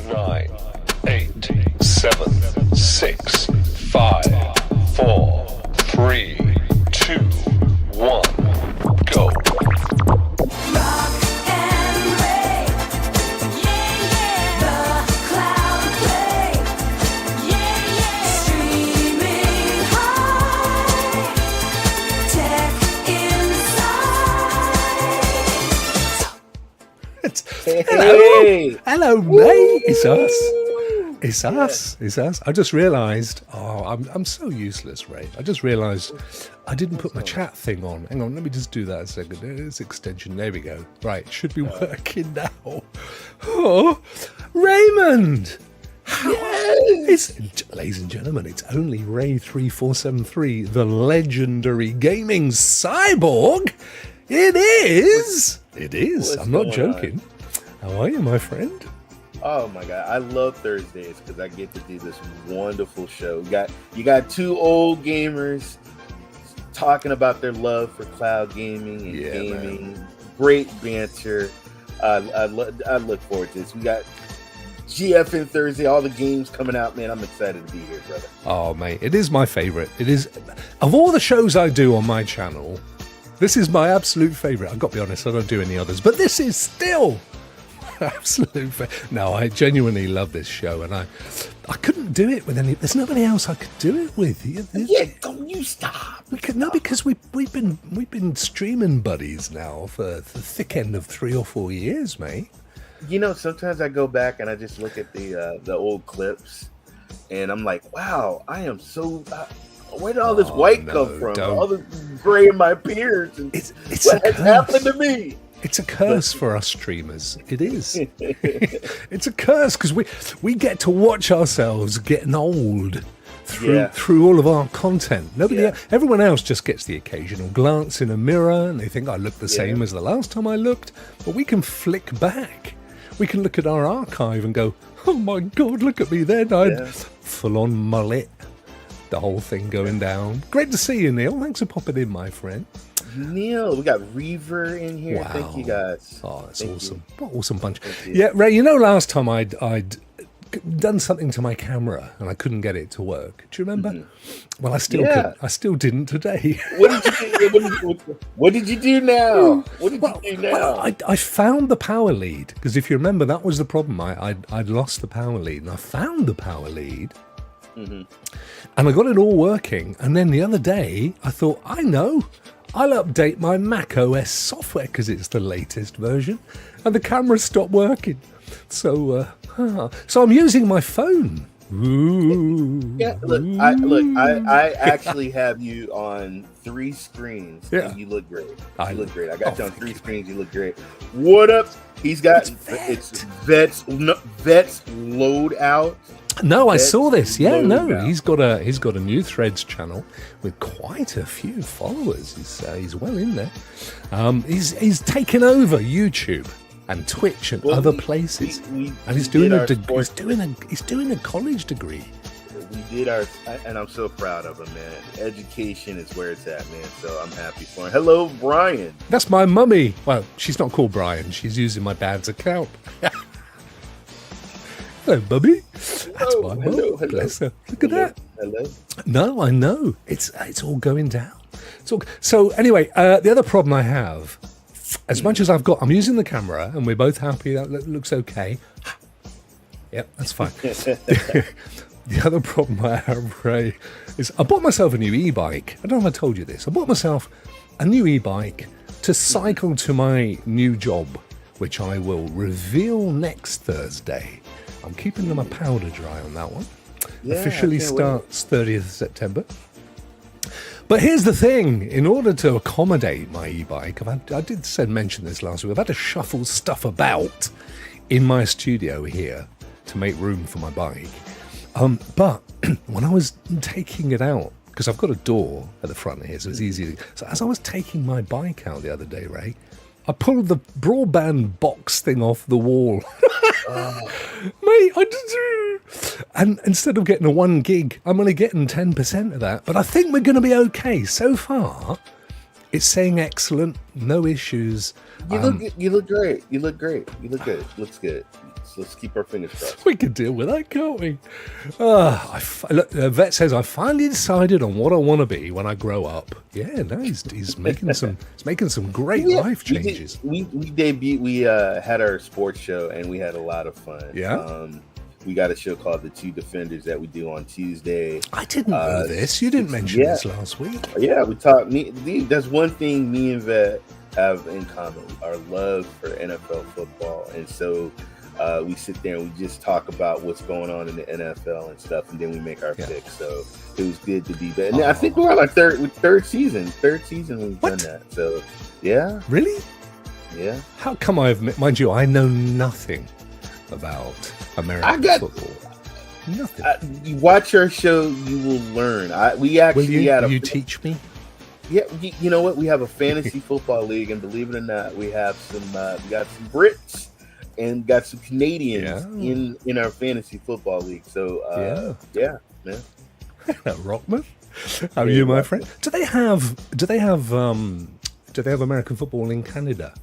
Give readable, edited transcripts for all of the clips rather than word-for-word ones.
9, 8, 7, 6, 5, 4, 3, 2, 1, go. Rokk and Ray, yeah, the cloud play, yeah, streaming high, tech inside. Hello, mate. It's us. It's us. It's us. I just realised. Oh, I'm so useless, Ray. I just realised I didn't put my chat thing on. Hang on, let me just do that a second. There's extension. There we go. Right, should be working now. Oh, Raymond. Yes. Ladies and gentlemen, it's only Ray3473, the legendary gaming cyborg. It is. It is. What's I'm not going joking. How are you, my friend? Oh my god, I love Thursdays because I get to do this wonderful show. You got two old gamers talking about their love for cloud gaming and gaming. Man. Great banter. I look forward to this. We got GFN Thursday, all the games coming out, man. I'm excited to be here, brother. Oh, mate, it is my favorite. It is, of all the shows I do on my channel, this is my absolute favorite. I've got to be honest, I don't do any others, but this is still absolute No, I genuinely love this show, and I couldn't do it with any. There's nobody else I could do it with. Yeah, don't you stop. Because we've been streaming buddies now for the thick end of 3 or 4 years, mate. You know, sometimes I go back and I just look at the old clips, and I'm like, wow, I am so. Where did all this white come from? All this gray in my beards, and it's what has happened to me? It's a curse for us streamers. It is. It's a curse because we get to watch ourselves getting old through all of our content. Everyone else just gets the occasional glance in a mirror and they think I look the same as the last time I looked. But we can flick back. We can look at our archive and go, oh my God, look at me then. I had full-on mullet. The whole thing going down. Great to see you, Neil. Thanks for popping in, my friend. Neil, we got Reaver in here. Wow. Thank you guys. Oh, that's awesome. What an awesome bunch. Yeah, Ray, you know last time I'd done something to my camera and I couldn't get it to work. Do you remember? Mm-hmm. Well, I still couldn't. I still didn't today. What did you do now? What did you do now? Well, I found the power lead, because if you remember, that was the problem. I'd lost the power lead, and I found the power lead. Mm-hmm. And I got it all working, and then the other day I thought, I know, I'll update my Mac OS software because it's the latest version, and the camera stopped working. So I'm using my phone. Ooh. Yeah, I actually have you on 3 screens. Yeah, and you look great. You look great. I got you on 3 screens. You look great. What up? He's got it's Vets load out. No, I saw this. Yeah, no, he's got a new Threads channel with quite a few followers. He's well in there. He's taken over YouTube and Twitch and other places, and he's doing a college degree. We did our, and I'm so proud of him, man. Education is where it's at, man. So I'm happy for him. Hello, Brian. That's my mummy. Well, she's not called Brian. She's using my dad's account. Hello, Bubby. That's my mum. Bless her. Look at that. Hello. No, I know. It's all going down. So anyway, the other problem I have, as much as I'm using the camera, and we're both happy. That looks okay. Yep, that's fine. The other problem I have, Ray, is I bought myself a new e-bike. I don't know if I told you this. I bought myself a new e-bike to cycle to my new job, which I will reveal next Thursday. I'm keeping my powder dry on that one. Officially starts 30th September. But here's the thing. In order to accommodate my e-bike, I did mention this last week, I've had to shuffle stuff about in my studio here to make room for my bike. But when I was taking it out, because I've got a door at the front here, so it's easy. So as I was taking my bike out the other day, Ray, I pulled the broadband box thing off the wall. Mate, and instead of getting a 1 gig, I'm only getting 10% of that. But I think we're going to be okay. So far, It's saying excellent, no issues. You look great. You look great. You look good. Looks good. So let's keep our fingers crossed. We can deal with that, can't we? Look, Vet says I finally decided on what I want to be when I grow up. Yeah, no, he's making some great life changes. We debuted. We had our sports show and we had a lot of fun. Yeah. We got a show called The Two Defenders that we do on Tuesday. I didn't know this. You didn't mention this last week. Yeah, we talked. That's one thing me and Vet have in common: our love for NFL football, and so we sit there and we just talk about what's going on in the NFL and stuff, and then we make our picks. So it was good to be back. And I think we're on our third season. Third season we've done that. So yeah, really, yeah. How come mind you, I know nothing about American football. Nothing. You watch our show, you will learn. We actually you teach me. Yeah, you know what? We have a fantasy football league, and believe it or not, we have some. We got some Brits and got some Canadians in our fantasy football league. So yeah, man. Rockman, how are you, my friend? Do they have American football in Canada?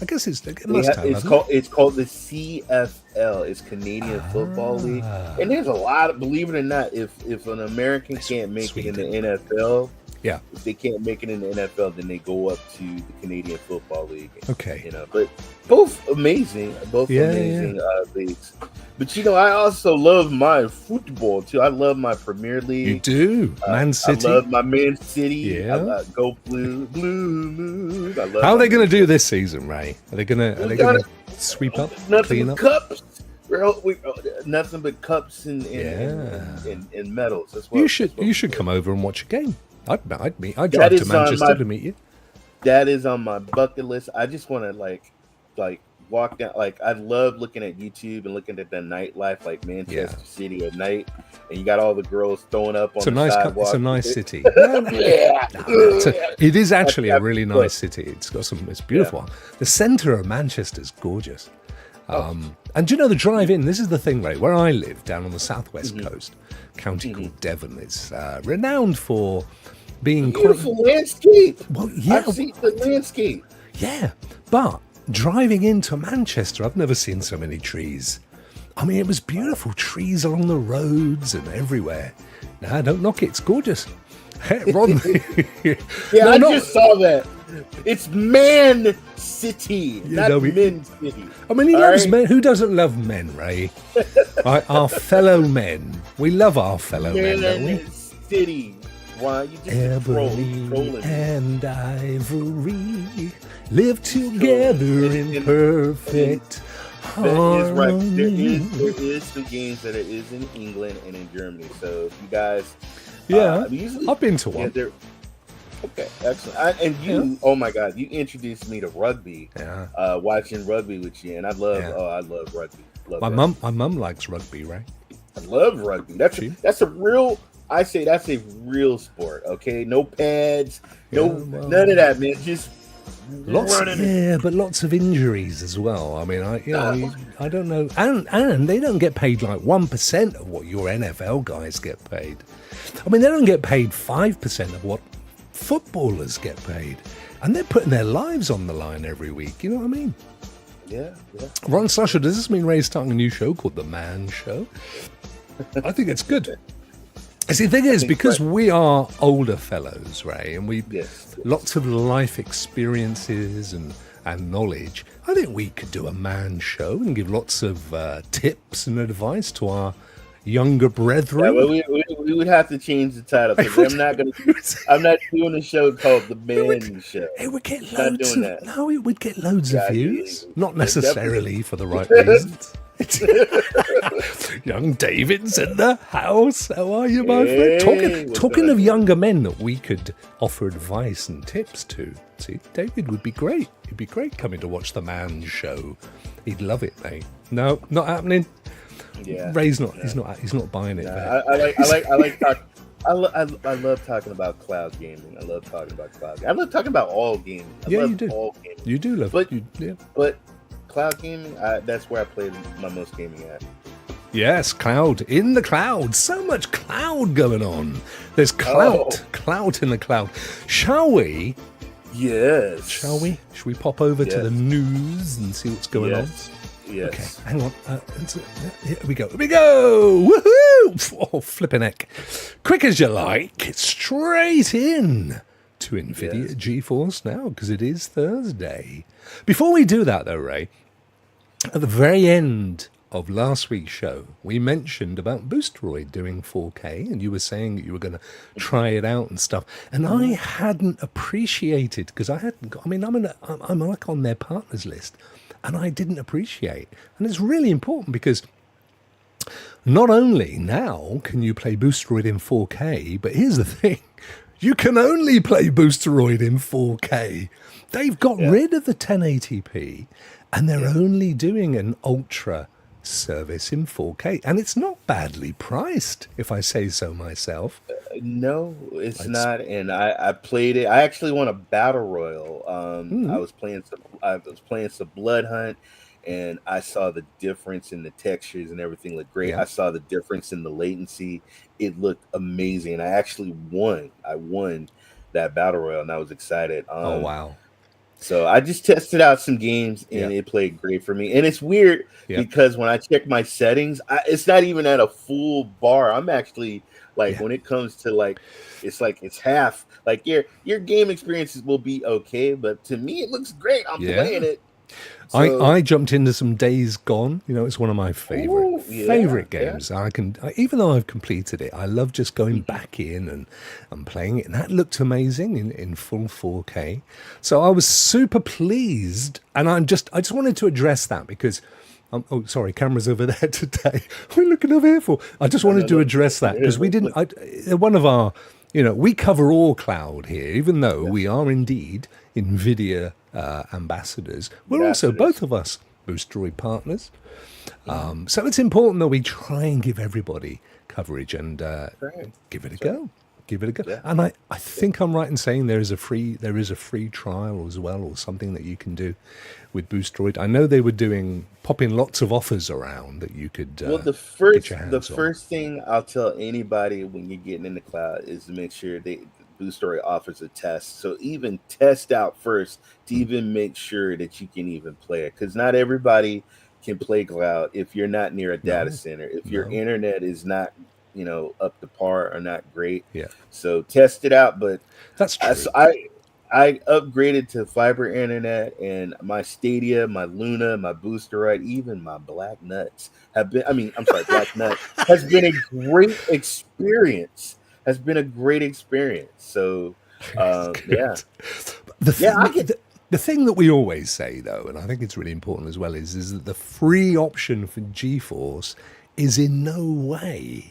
I guess it's called the CFL. It's Canadian Football League, and there's a lot of, believe it or not, if an American can't make it in the NFL, if they can't make it in the NFL, then they go up to the Canadian Football League. Okay, but both amazing leagues. But I also love my football too. I love my Premier League. You do, Man City. I love my Man City. Yeah, go blue. How are they going to do this season, Ray? Are they going to sweep up, clean up? Cups. Nothing but cups and medals. That's what you should come over and watch a game. I'd drive to Manchester to meet you. That is on my bucket list. I just want to like walk down. Like, I love looking at YouTube and looking at the nightlife, like Manchester City at night, and you got all the girls throwing up on the sidewalk. It's a nice city. It is actually a really nice city. It's beautiful. The centre of Manchester is gorgeous. And do you know the drive-in? This is the thing, right? Where I live, down on the southwest coast, county called Devon, it's renowned for being beautiful landscape. Well, yeah, I've seen the landscape. Yeah, but driving into Manchester, I've never seen so many trees. I mean, it was beautiful. Trees along the roads and everywhere. Nah, don't knock it. It's gorgeous. Hey, Ron. I just saw that. It's Man City, not Men City. I mean, he loves men. Who doesn't love men, Ray? Our fellow men. We love our fellow men, don't we? City. Why you just Ebony and Ivory live together in perfect harmony. There is some games that it is in England and in Germany. So if you guys, I've been to one. Okay, excellent. Oh my God, you introduced me to rugby. Yeah. Watching rugby with you, and I love rugby. My mum likes rugby, right? I love rugby. That's a real. I say that's a real sport. Okay, no pads, none of that, man. Just running. But lots of injuries as well. I mean, I don't know, and they don't get paid like 1% of what your NFL guys get paid. I mean, they don't get paid 5% of what footballers get paid, and they're putting their lives on the line every week. You know what I mean? Yeah. Ron Sasha, does this mean Ray's starting a new show called The Man Show? I think it's good. See, the thing is, because we are older fellows, Ray, and we lots of life experiences and knowledge, I think we could do a man show and give lots of tips and advice to our younger brethren. Yeah, well, we would have to change the title because I'm not doing a show called The Man Show. It would get loads we'd get loads of views. Not necessarily for the right reasons. Young David's in the house. How are you, my friend? Talking of younger men that we could offer advice and tips to. See, David would be great. He'd be great coming to watch The Man Show. He'd love it, mate. No, not happening. Yeah, Ray's not. He's not buying it. Yeah, I love talking about cloud gaming. I love talking about cloud gaming. I love talking about all gaming. You do. All gaming. You do love it. But cloud gaming, that's where I play my most gaming at. Yes, cloud in the cloud. So much cloud going on. There's clout in the cloud. Shall we Yes. Shall we? Should we pop over to the news and see what's going on? Yes. Okay, hang on. Here we go. Here we go. Woohoo! Oh, flipping heck. Quick as you like, straight in to NVIDIA GeForce Now, because it is Thursday. Before we do that, though, Ray, at the very end of last week's show, we mentioned about Boosteroid doing 4K, and you were saying that you were going to try it out and stuff. And I hadn't appreciated, because I hadn't got, I mean, I'm like on their partners list, and I didn't appreciate. And it's really important because not only now can you play Boosteroid in 4K, but here's the thing. You can only play Boosteroid in 4K. They've got rid of the 1080p, and they're only doing an ultra service in 4K, and it's not badly priced, if I say so myself. No, it's not. And I played it. I actually won a battle royal. I was playing some Blood Hunt, and I saw the difference in the textures and everything looked great. I saw the difference in the latency. It looked amazing. And I actually won. I won that battle royal, and I was excited. Oh wow. So I just tested out some games, and it played great for me. And it's weird because when I check my settings, it's not even at a full bar. I'm actually like, when it comes to it's half. Like your game experiences will be okay, but to me it looks great. I'm playing it. So, I jumped into some Days Gone. You know, it's one of my favorite games. I can, even though I've completed it, I love just going back in and playing it. And that looked amazing in full 4K. So I was super pleased, and I just wanted to address that because. Oh, sorry, camera's over there today. We're looking over here for. I just wanted to address that because we didn't. One of our, we cover all cloud here, even though we are indeed NVIDIA ambassadors. We're also, both of us, Boosteroid partners. So it's important that we try and give everybody coverage and give it a go. Give it a go. Yeah. And I think I'm right in saying there is a free trial as well, or something that you can do with Boosteroid. I know they were popping lots of offers around that you could. Well, the first thing I'll tell anybody when you're getting in the cloud is to make sure Boosteroid offers a test. So even test out first to even make sure that you can even play it, because not everybody can play cloud if you're not near a data center. If your internet is not up to par or not great. Yeah. So test it out. But that's true. I upgraded to fiber internet, and my Stadia, my Luna, my Boosteroid, even my Black Nuts Black Nut has been a great experience. So the thing that we always say, though, and I think it's really important as well, is that the free option for GeForce is in no way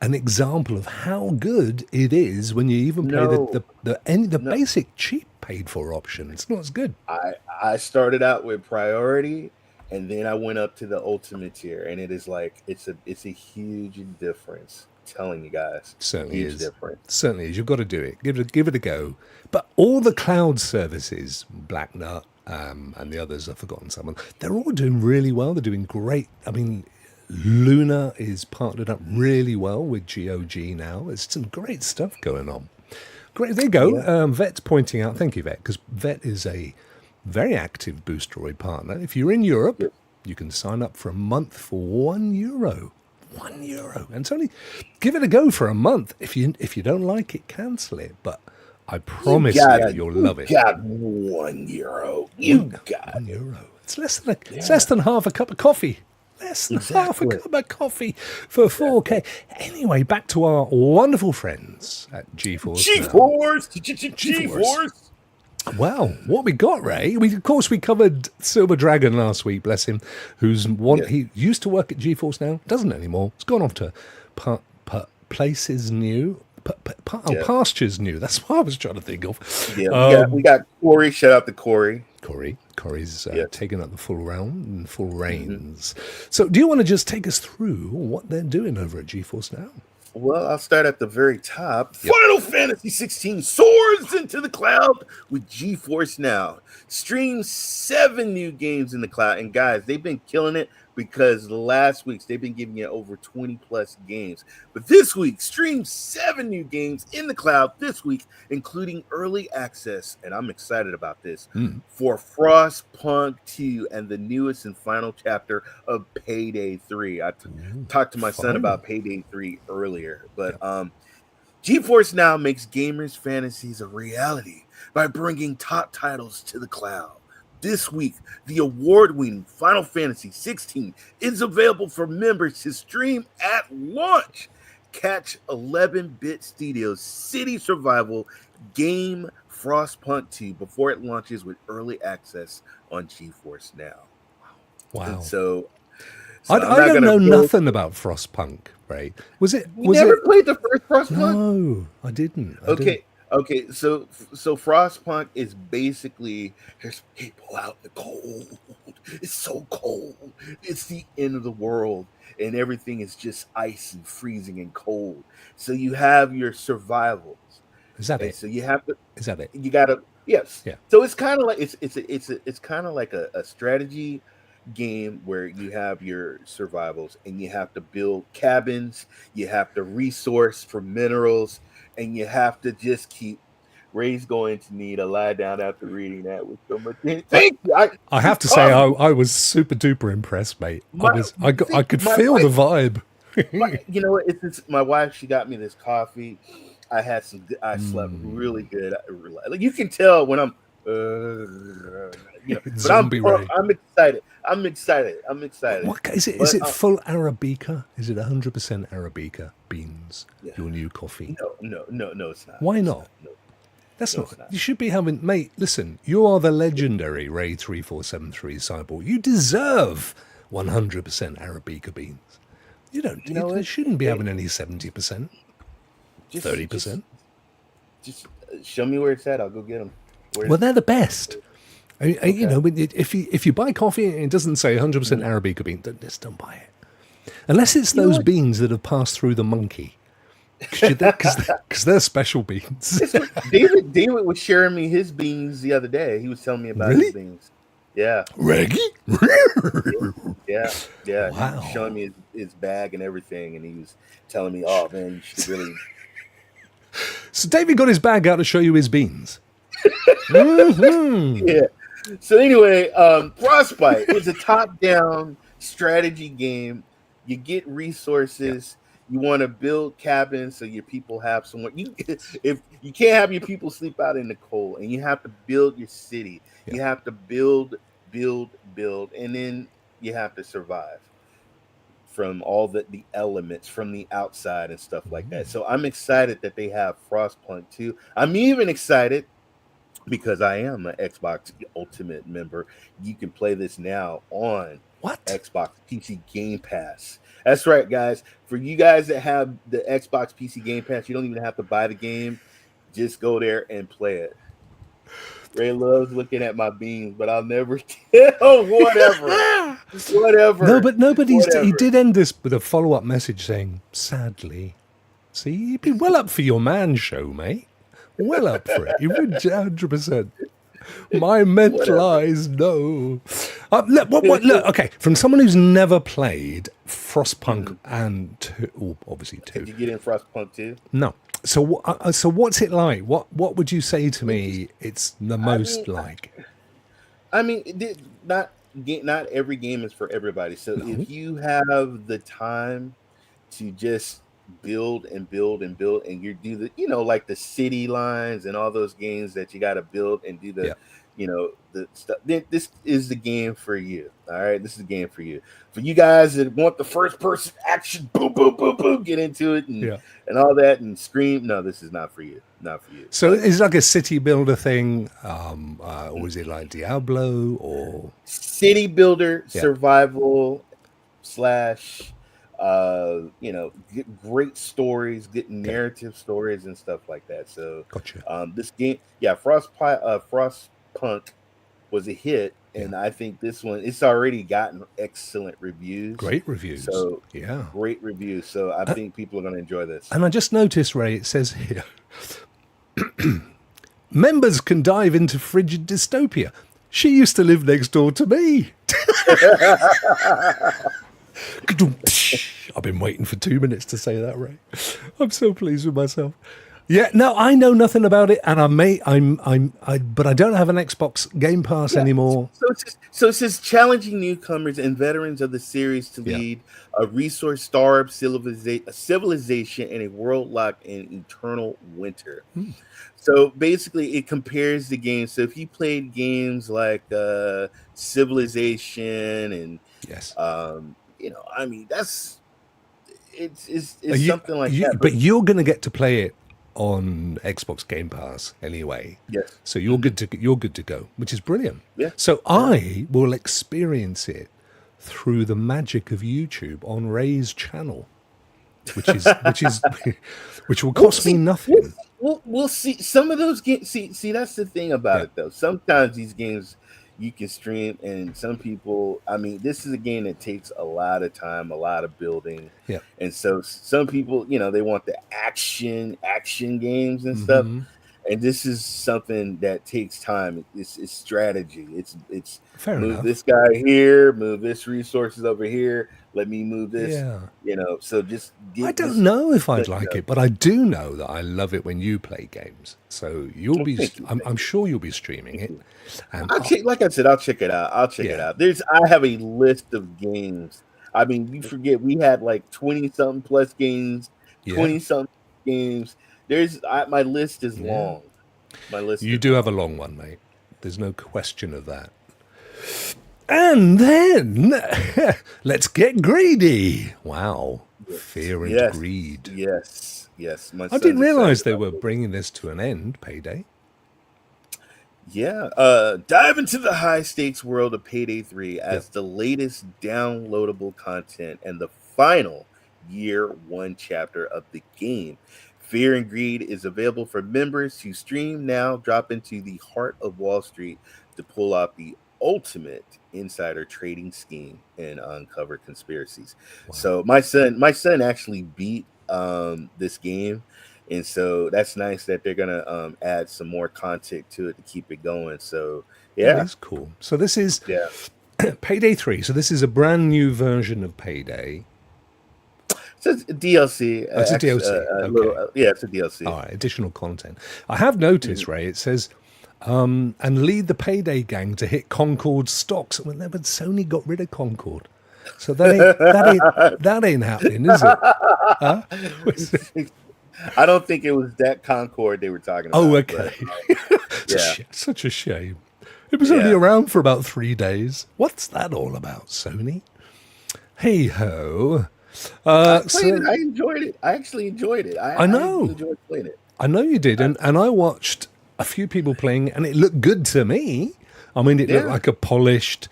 an example of how good it is when you even play the basic cheap paid for option. It's not as good. I started out with priority, and then I went up to the ultimate tier, and it is like it's a huge difference. I'm telling you guys, certainly huge is difference. Certainly is. You've got to do it. Give it a go. But all the cloud services, Black Nut and the others, I've forgotten some of them, they're all doing really well. They're doing great. I mean, Luna is partnered up really well with GOG now. There's some great stuff going on. Great, there you go. Yeah. Vet's pointing out, thank you, Vet, because Vet is a very active Boosteroid partner. If you're in Europe, you can sign up for a month for €1. €1. And it's only, give it a go for a month. If you don't like it, cancel it. But I promise you'll love it. You got €1. You got €1. It's less than half a cup of coffee. Less than half a cup of coffee for 4K. Anyway, back to our wonderful friends at GeForce. GeForce. Well, what we got, Ray? We covered Silver Dragon last week. Bless him. He used to work at GeForce Now, doesn't anymore. He's gone off to Places New. Pastures New. That's what I was trying to think of. Yeah, we got Corey. Shout out to Corey. Corey's taken up the full round and full reins. So do you want to just take us through what they're doing over at GeForce Now? Well, I'll start at the very top. Final Fantasy 16 soars into the cloud with GeForce Now. Stream 7 new games in the cloud. And guys, they've been killing it. because last week's they've been giving you over 20 plus games. But this week, stream 7 new games in the cloud this week, including early access, and I'm excited about this, for Frostpunk 2 and the newest and final chapter of Payday 3. I talked to my son about Payday 3 earlier, but GeForce Now makes gamers' fantasies a reality by bringing top titles to the cloud. This week, the award-winning Final Fantasy 16 is available for members to stream at launch. Catch 11-bit Studios' city survival game Frostpunk 2 before it launches with early access on GeForce Now. Wow. And so I don't know nothing about Frostpunk, Ray. Was it? You never played the first Frostpunk? No, I didn't. Okay, so Frostpunk is basically there's people out in the cold. It's so cold. It's the end of the world, and everything is just ice and freezing and cold. So you have your survivals. Is that it? So you have to. Is that it? You gotta. Yes. Yeah. So it's kind of like it's kind of like a strategy game where you have your survivals and you have to build cabins. You have to resource for minerals. And you have to just keep. Ray's going to need a lie down after reading that with so much. Thank you. I have to say, I was super duper impressed, mate. I could feel the vibe. You know what? It's my wife. She got me this coffee. I had some. I slept really good. Like you can tell when I'm. But I'm excited. I'm excited. What is it? Is it full Arabica? Is it 100% Arabica beans? Yeah. Your new coffee? No, it's not. Why not? That's not. You should be having, mate. Listen, you are the legendary Ray 3473 Cyborg. You deserve 100% Arabica beans. You don't. You shouldn't be having any 70%, 30%. Just show me where it's at. I'll go get them. Well, they're the best. You know, if you buy coffee and it doesn't say 100% Arabica bean, just don't buy it. Unless it's those beans that have passed through the monkey. Because they're special beans. David was sharing me his beans the other day. He was telling me about his beans. Yeah. Reggie? Yeah. Wow. He was showing me his bag and everything, and he was telling me, oh, man, you should really... So David got his bag out to show you his beans. Yeah. So anyway, Frostbite is a top-down strategy game. You get resources. You want to build cabins so your people have somewhere. If you can't have your people sleep out in the cold, and you have to build your city. You have to build, and then you have to survive from all the elements from the outside and stuff like that. So I'm excited that they have Frostpunk 2. I'm even excited because I am an Xbox Ultimate member. You can play this now on Xbox PC Game Pass. That's right, guys. For you guys that have the Xbox PC Game Pass, you don't even have to buy the game. Just go there and play it. Ray loves looking at my beans, but I'll never tell. Whatever. No, but he did end this with a follow-up message saying, sadly. See, you'd be well up for your man show, mate. Well up for it. You would 100%. My mental eyes, no. Look, okay, from someone who's never played Frostpunk and obviously 2. Did you get in Frostpunk 2? No. So what's it like? What would you say to me it's the most like? I mean, not every game is for everybody. So if you have the time to just build and you do the like the city lines and all those games that you got to build and do the the stuff, then this is the game for you. All right, this is the game for you. For you guys that want the first person action, boom, get into it and all that and scream. No, this is not for you. So is it like a city builder thing, or is it like Diablo or city builder survival / great stories, good narrative stories and stuff like that. So gotcha. This game, Frostpunk was a hit, and I think this one, it's already gotten excellent reviews. Great reviews. So great reviews. So I think people are going to enjoy this. And I just noticed, Ray, it says here, members can dive into frigid dystopia. She used to live next door to me. I've been waiting for 2 minutes to say that, Ray. I'm so pleased with myself. Yeah, no, I know nothing about it, and but I don't have an Xbox Game Pass anymore. So it says challenging newcomers and veterans of the series to lead a resource-starved civilization in a world locked in eternal winter. So basically, it compares the games. So if you played games like Civilization and I mean that's it's something like that. But you're going to get to play it on Xbox Game Pass anyway. Yes. So you're good to go, which is brilliant. Yeah. So I will experience it through the magic of YouTube on Ray's channel, which will cost me nothing. We'll see. Some of those games. See, that's the thing about it, though. Sometimes these games you can stream, and some people. I mean, this is a game that takes a lot of time, a lot of building. Yeah. And so some people, they want the action games and stuff. And this is something that takes time. It's strategy. It's Fair move enough. this guy here, move this resources over here. Let me move this. Yeah. So just. I don't know if I'd like it, but I do know that I love it when you play games. So you'll be. I'm sure you'll be streaming it. And Like I said, I'll check it out. It out. I have a list of games. I mean, you forget we had like 20-something plus games, 20-something games. My list is long. My list. You do have a long one, mate. There's no question of that. And then let's get greedy. Wow, fear and greed. Yes. I didn't realize they were bringing this to an end. Payday. Yeah. Dive into the high stakes world of Payday 3 as the latest downloadable content and the final year one chapter of the game. Fear and Greed is available for members who stream now. Drop into the heart of Wall Street to pull off the ultimate insider trading scheme and uncover conspiracies. Wow. So my son actually beat this game, and so that's nice that they're gonna add some more content to it to keep it going. So that's cool. So this is Payday 3. So this is a brand new version of Payday. So it's a DLC. It's a DLC. Okay. It's a DLC. All right, additional content. I have noticed, Ray, it says, and lead the Payday gang to hit Concord's stocks. Well, but Sony got rid of Concord. So that ain't happening, is it? Huh? I don't think it was that Concord they were talking about. Oh, okay. But, such a shame. It was only around for about 3 days. What's that all about, Sony? Hey ho. I enjoyed it. I actually enjoyed it. I know. I enjoyed playing it. I know you did, and I watched a few people playing, and it looked good to me. I mean, it looked like a polished,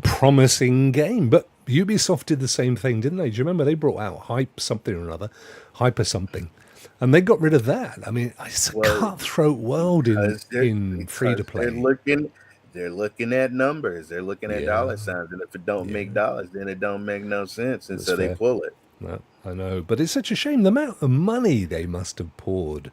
promising game. But Ubisoft did the same thing, didn't they? Do you remember they brought out Hyper something, and they got rid of that. I mean, it's a cutthroat world in free to play. They're looking at numbers. They're looking at dollar signs, and if it don't make dollars, then it don't make no sense, and so they pull it. No, I know, but it's such a shame the amount of money they must have poured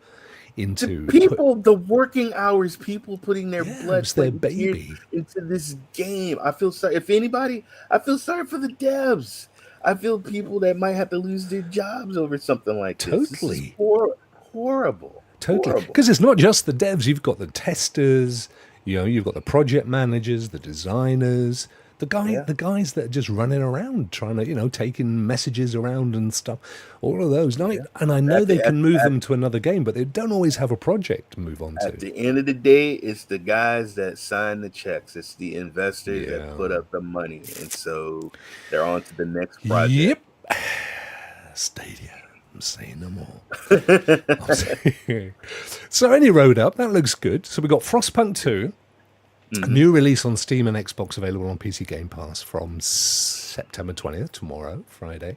into the working hours, people putting their blood, their baby into this game. I feel sorry. If anybody, I feel sorry for the devs. I feel people that might have to lose their jobs over something like this. Totally. This is horrible. Totally, because it's not just the devs. You've got the testers. You've got the project managers, the designers, the guys that are just running around trying to, taking messages around and stuff. All of those. And I know they can move them to another game, but they don't always have a project to move on to. At the end of the day, it's the guys that sign the checks. It's the investors that put up the money. And so they're on to the next project. Yep. Stadia. I'm saying no more. So any road up, that looks good. So we got Frostpunk 2, a new release on Steam and Xbox, available on PC Game Pass from September 20th, tomorrow, Friday.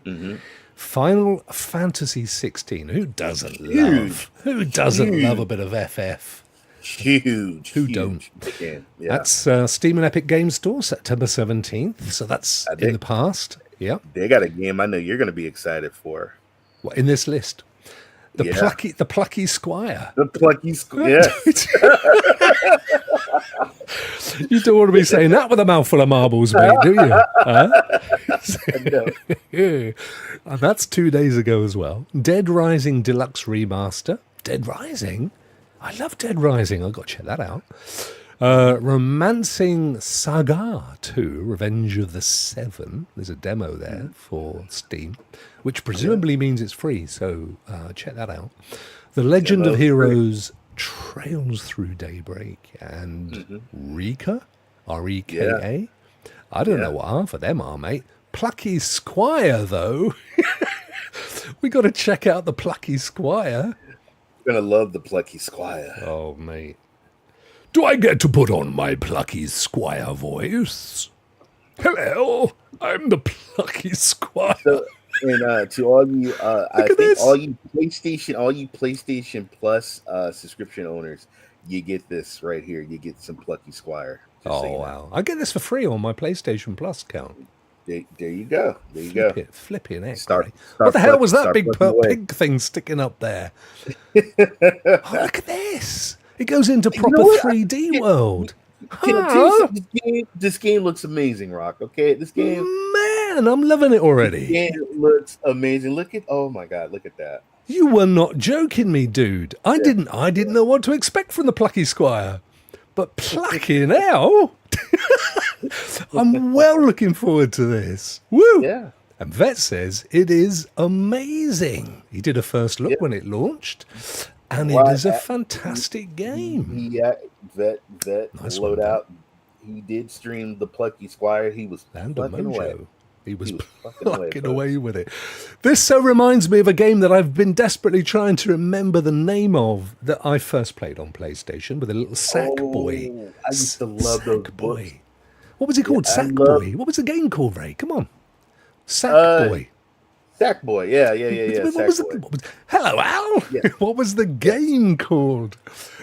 Final Fantasy 16. Who doesn't love a bit of FF? Huge. Who don't? That's Steam and Epic Games Store, September 17th. So that's in the past. Yeah. They got a game I know you're going to be excited for. In this list. The plucky squire. The plucky squire. Yes. You don't want to be saying that with a mouthful of marbles, mate, do you? Huh? And that's 2 days ago as well. Dead Rising Deluxe Remaster. Dead Rising? I love Dead Rising. I've got to check that out. Romancing Saga 2, Revenge of the Seven. There's a demo there for Steam, which presumably means it's free, so check that out. The Legend of Heroes Trails Through Daybreak and Reka, R-E-K-A. I don't know what half of them are, mate. Plucky Squire, though. We got to check out the Plucky Squire. You're going to love the Plucky Squire. Oh, mate. Do I get to put on my Plucky Squire voice? Hello, I'm the Plucky Squire. So, and to all you, I think all you PlayStation Plus subscription owners, you get this right here. You get some Plucky Squire. Oh, wow. I get this for free on my PlayStation Plus account. There you go. There you go. Flipping it. Start What the hell was that big plucking away. pig thing sticking up there? Oh, look at this. It goes into proper 3D world. Can I tell you something? This game looks amazing, Rokk. Okay, this game. Man, I'm loving it already. This game looks amazing. Oh my God, look at that. You were not joking me, dude. I didn't know what to expect from the Plucky Squire. But plucking hell. I'm well looking forward to this. Woo! Yeah. And Vet says it is amazing. He did a first look when it launched. And it is a fantastic game. Yeah, Vet Nice load one, out. He did stream the Plucky Squire. He was And plucking away. He was plucking away with it. This so reminds me of a game that I've been desperately trying to remember the name of that I first played on PlayStation with a little sack boy. I used to love those boy. books. What was it called? Yeah, Sack Boy. What was the game called, Ray? Come on. Sack Boy. Sackboy, yeah. Hello, Al. Yeah. What was the game called?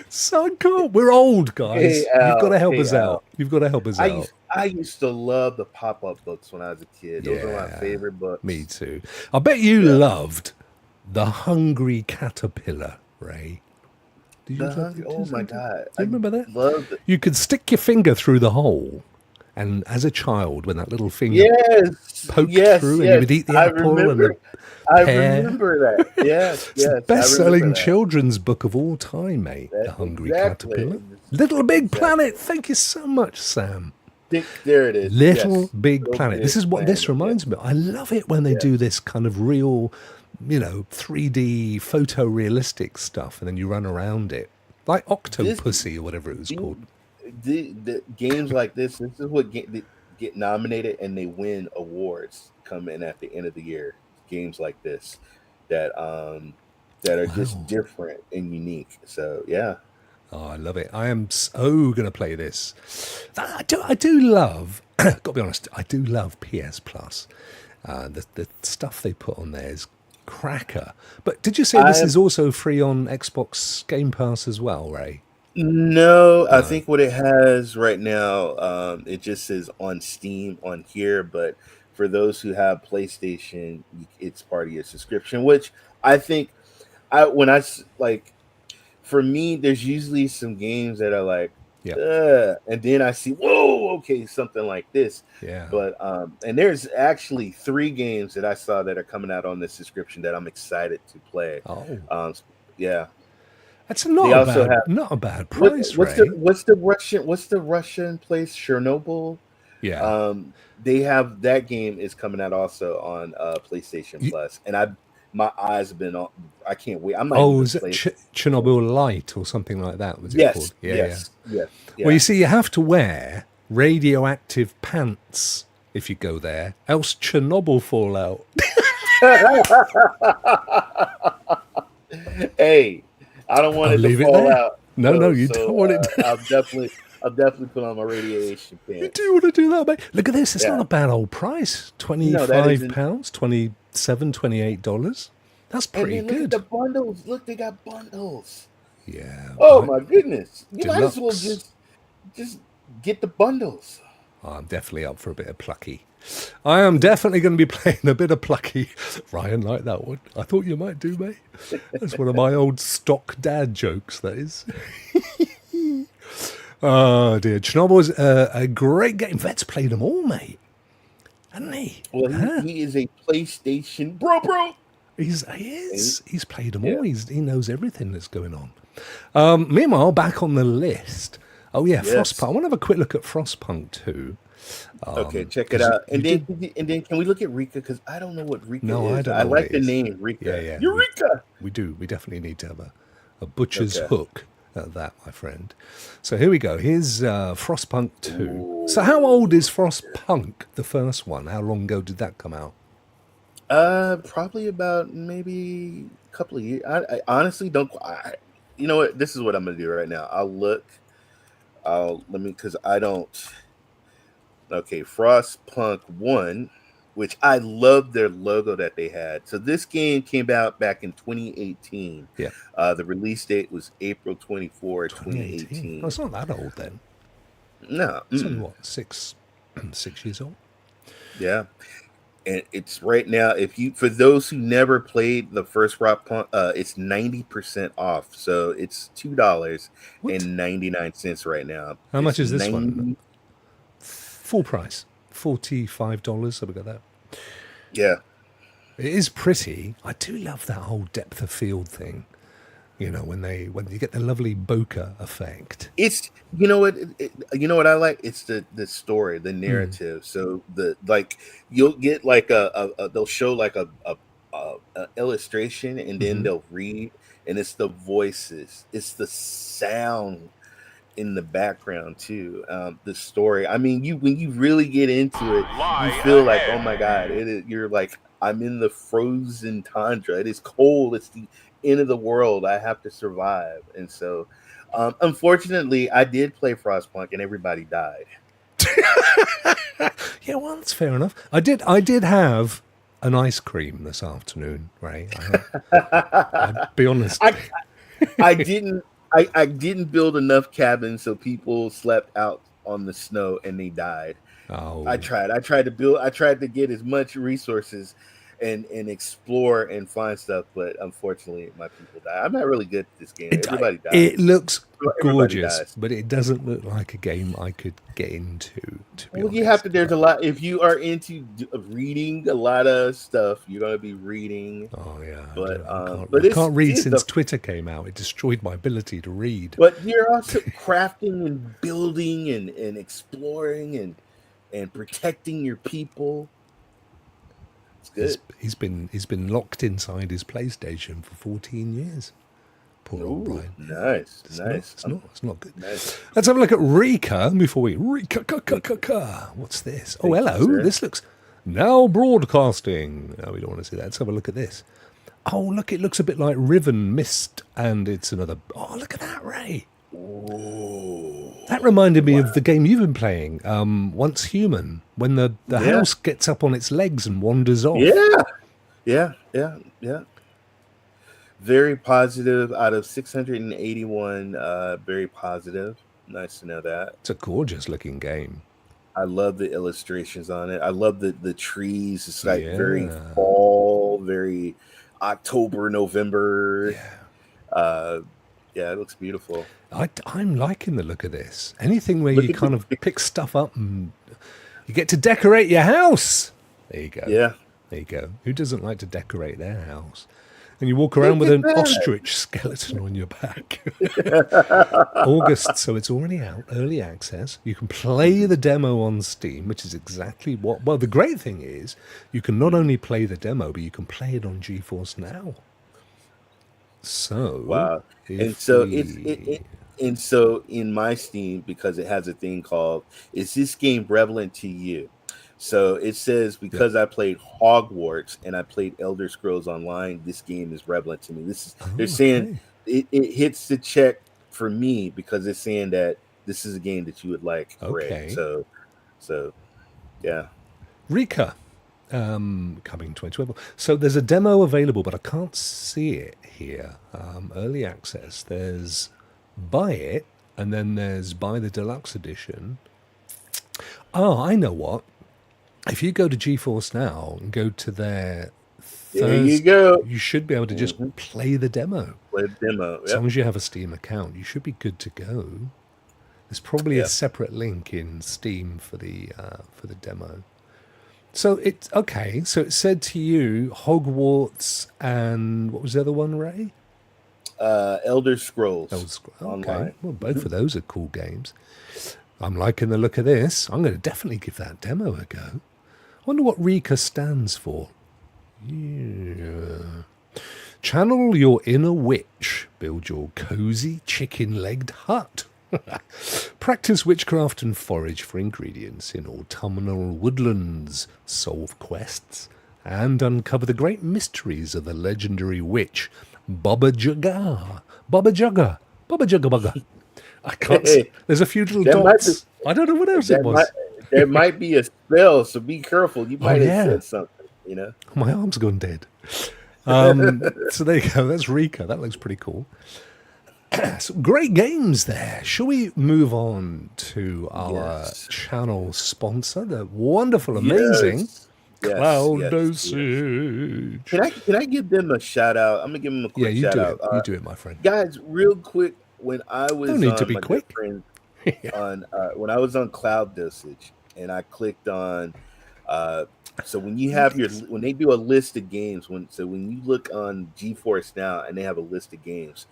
So cool. We're old, guys. Hey, Al. You've got to help us Al. out. You've got to help us out. I used to love the pop-up books when I was a kid. Those were my favorite books. Me too. I bet you loved The Hungry Caterpillar, Ray. Did you Oh my God! Do you remember that? Loved it. You could stick your finger through the hole, and as a child, when that little finger poked through, and you would eat the apple and the I pear. remember that. Yes, It's the best-selling children's book of all time, mate. The Hungry Caterpillar. Little Big Planet. Thank you so much, Sam. There it is. Little Yes. Big Little Planet. Big This is what this Planet, reminds me of. I love it when they do this kind of real, 3D photorealistic stuff, and then you run around it. Like Octopussy or whatever it was called. The games like this is what get nominated and they win awards coming at the end of the year. Games like this that are just different and unique. So yeah. Oh, I love it. I am so going to play this. I do love, got to be honest, I do love PS Plus. The stuff they put on there is cracker. But did you say this is also free on Xbox Game Pass as well, Ray? No, I think what it has right now, it just says on Steam on here. But for those who have PlayStation, it's part of your subscription, which I think for me, there's usually some games that are like, and then I see, whoa, okay, something like this. Yeah. But and there's actually 3 games that I saw that are coming out on this subscription that I'm excited to play. Oh. Yeah. That's not a bad price, what's the Russian place? Chernobyl. Yeah. They have that game is coming out also on PlayStation Plus, and my eyes have been on. I can't wait. Is it Chernobyl Light or something like that? Was it called? Yes. Well, you see, you have to wear radioactive pants if you go there, else Chernobyl fall out. Hey, I don't want it to fall out. No, you don't want it to. I'll definitely put on my radiation pants. You do want to do that, mate? Look at this. It's not a bad old price. £25, $27, $28. That's pretty good. Look at the bundles. Look, they got bundles. Yeah. Oh my goodness! You might Deluxe. as well just get the bundles. Oh, I'm definitely up for a bit of plucky. I am definitely going to be playing a bit of Plucky. Ryan liked that one. I thought you might do, mate. That's one of my old stock dad jokes, that is. Oh, dear. Chernobyl's a great game. Vet's played them all, mate. Hasn't he? Well, he is a PlayStation bro. He is. He's played them Yeah. all. He knows everything that's going on. Meanwhile, back on the list. Oh, yeah, Yes. Frostpunk. I want to have a quick look at Frostpunk 2. Okay, check it out. And then can we look at Rika? Because I don't know what Rika No, is. I don't I know what like it the is. name Rika. Yeah. Eureka! We do. We definitely need to have a butcher's Okay. hook at that, my friend. So here we go. Here's Frostpunk 2. Ooh. So how old is Frostpunk, the first one? How long ago did that come out? Probably about maybe a couple of years. I honestly don't. You know what? This is what I'm gonna do right now. Because I don't. Okay, Frostpunk 1, which I love their logo that they had. So this game came out back in 2018. Yeah. The release date was April 24, 2018. Oh, it's not that old then. No. It's only, what, 6 years old? Yeah. And it's right now, for those who never played the first Frostpunk, it's 90% off. So it's $2.99 right now. How much is this 90 one? Full price. $45, something like that. Yeah. It is pretty. I do love that whole depth of field thing. You know, when you get the lovely bokeh effect. It's you know what I like. It's the story, the narrative. So you'll get like they'll show like a illustration, and then they'll read, and it's the voices, it's the sound in the background too. The story. I mean, when you really get into it, you feel like, oh my god, you're like, I'm in the frozen tundra. It is cold. It's the end of the world. I have to survive. And so unfortunately I did play Frostpunk and everybody died. Yeah, well, that's fair enough. I did have an ice cream this afternoon, Ray. I'll be honest. I didn't build enough cabins so people slept out on the snow and they died. Oh. I tried to get as much resources and explore and find stuff, but unfortunately my people died. I'm not really good at this game. Everybody died. It looks Everybody gorgeous, dies. but it doesn't look like a game I could get into, to be Well, honest. you have to. There's a lot. If you are into reading a lot of stuff, you're gonna be reading. Oh yeah, But, I it's- can't read it's since the- Twitter came out. It destroyed my ability to read. But you're also crafting and building and exploring and protecting your people. It's good. He's been locked inside his PlayStation for 14 years. Poor old Ooh, Brian. nice. It's not good. Nice. Let's have a look at Rika before we Rika. What's this? Oh, Thank you, hello. sir. This looks now broadcasting. No, we don't want to see that. Let's have a look at this. Oh, look! It looks a bit like Riven Mist, and it's another. Oh, look at that, Ray. Ooh. That reminded me of the game you've been playing, Once Human, when the house gets up on its legs and wanders off. Yeah. Very positive out of 681. Very positive. Nice to know that. It's a gorgeous looking game. I love the illustrations on it. I love the trees. It's like very Yeah. fall, very October, November. Yeah, it looks beautiful. I'm liking the look of this. Anything where Look you at kind of pick stuff up and you get to decorate your house. There you go. Yeah. There you go. Who doesn't like to decorate their house? And you walk around with an ostrich skeleton on your back. August, so it's already out, early access. You can play the demo on Steam, which is exactly what... Well, the great thing is you can not only play the demo, but you can play it on GeForce NOW. So... Wow. And so and so in my Steam, because it has a thing called, is this game relevant to you? So it says, because I played Hogwarts and I played Elder Scrolls Online, this game is relevant to me. They're saying it hits the check for me because it's saying that this is a game that you would like. Okay. Right? So yeah. Rika, coming 2012. So there's a demo available, but I can't see it here. Early access. There's buy it, and then there's buy the deluxe edition. Oh, I know what. if you go to GeForce Now and go to their There you go. you should be able to just play the demo. Play the demo. As long as you have a Steam account, you should be good to go. There's probably a separate link in Steam for the demo. So it's okay. So it said to you Hogwarts and what was the other one, Ray? Elder Scrolls. Okay. Online. Well, both of those are cool games. I'm liking the look of this. I'm going to definitely give that demo a go. I wonder what Rika stands for. Yeah. Channel your inner witch. Build your cozy chicken-legged hut. Practice witchcraft and forage for ingredients in autumnal woodlands. Solve quests and uncover the great mysteries of the legendary witch Baba Jaga. Baba Jaga. Baba Jaga Bugga. I can't. There's a few little dots. I don't know what else it was. There might be a spell, so be careful. You might have said something. You know, my arm's gone dead. So there you go. That's Rika. That looks pretty cool. So great games there. Shall we move on to our channel sponsor, the wonderful, amazing Cloud Dosage? Can I give them a shout out? I'm gonna give them a quick shout out. You do it, my friend. Guys, real quick. When I was don't need to be quick. On when I was on Cloud Dosage, and I clicked on. So when you have when they do a list of games, when you look on GeForce Now and they have a list of games,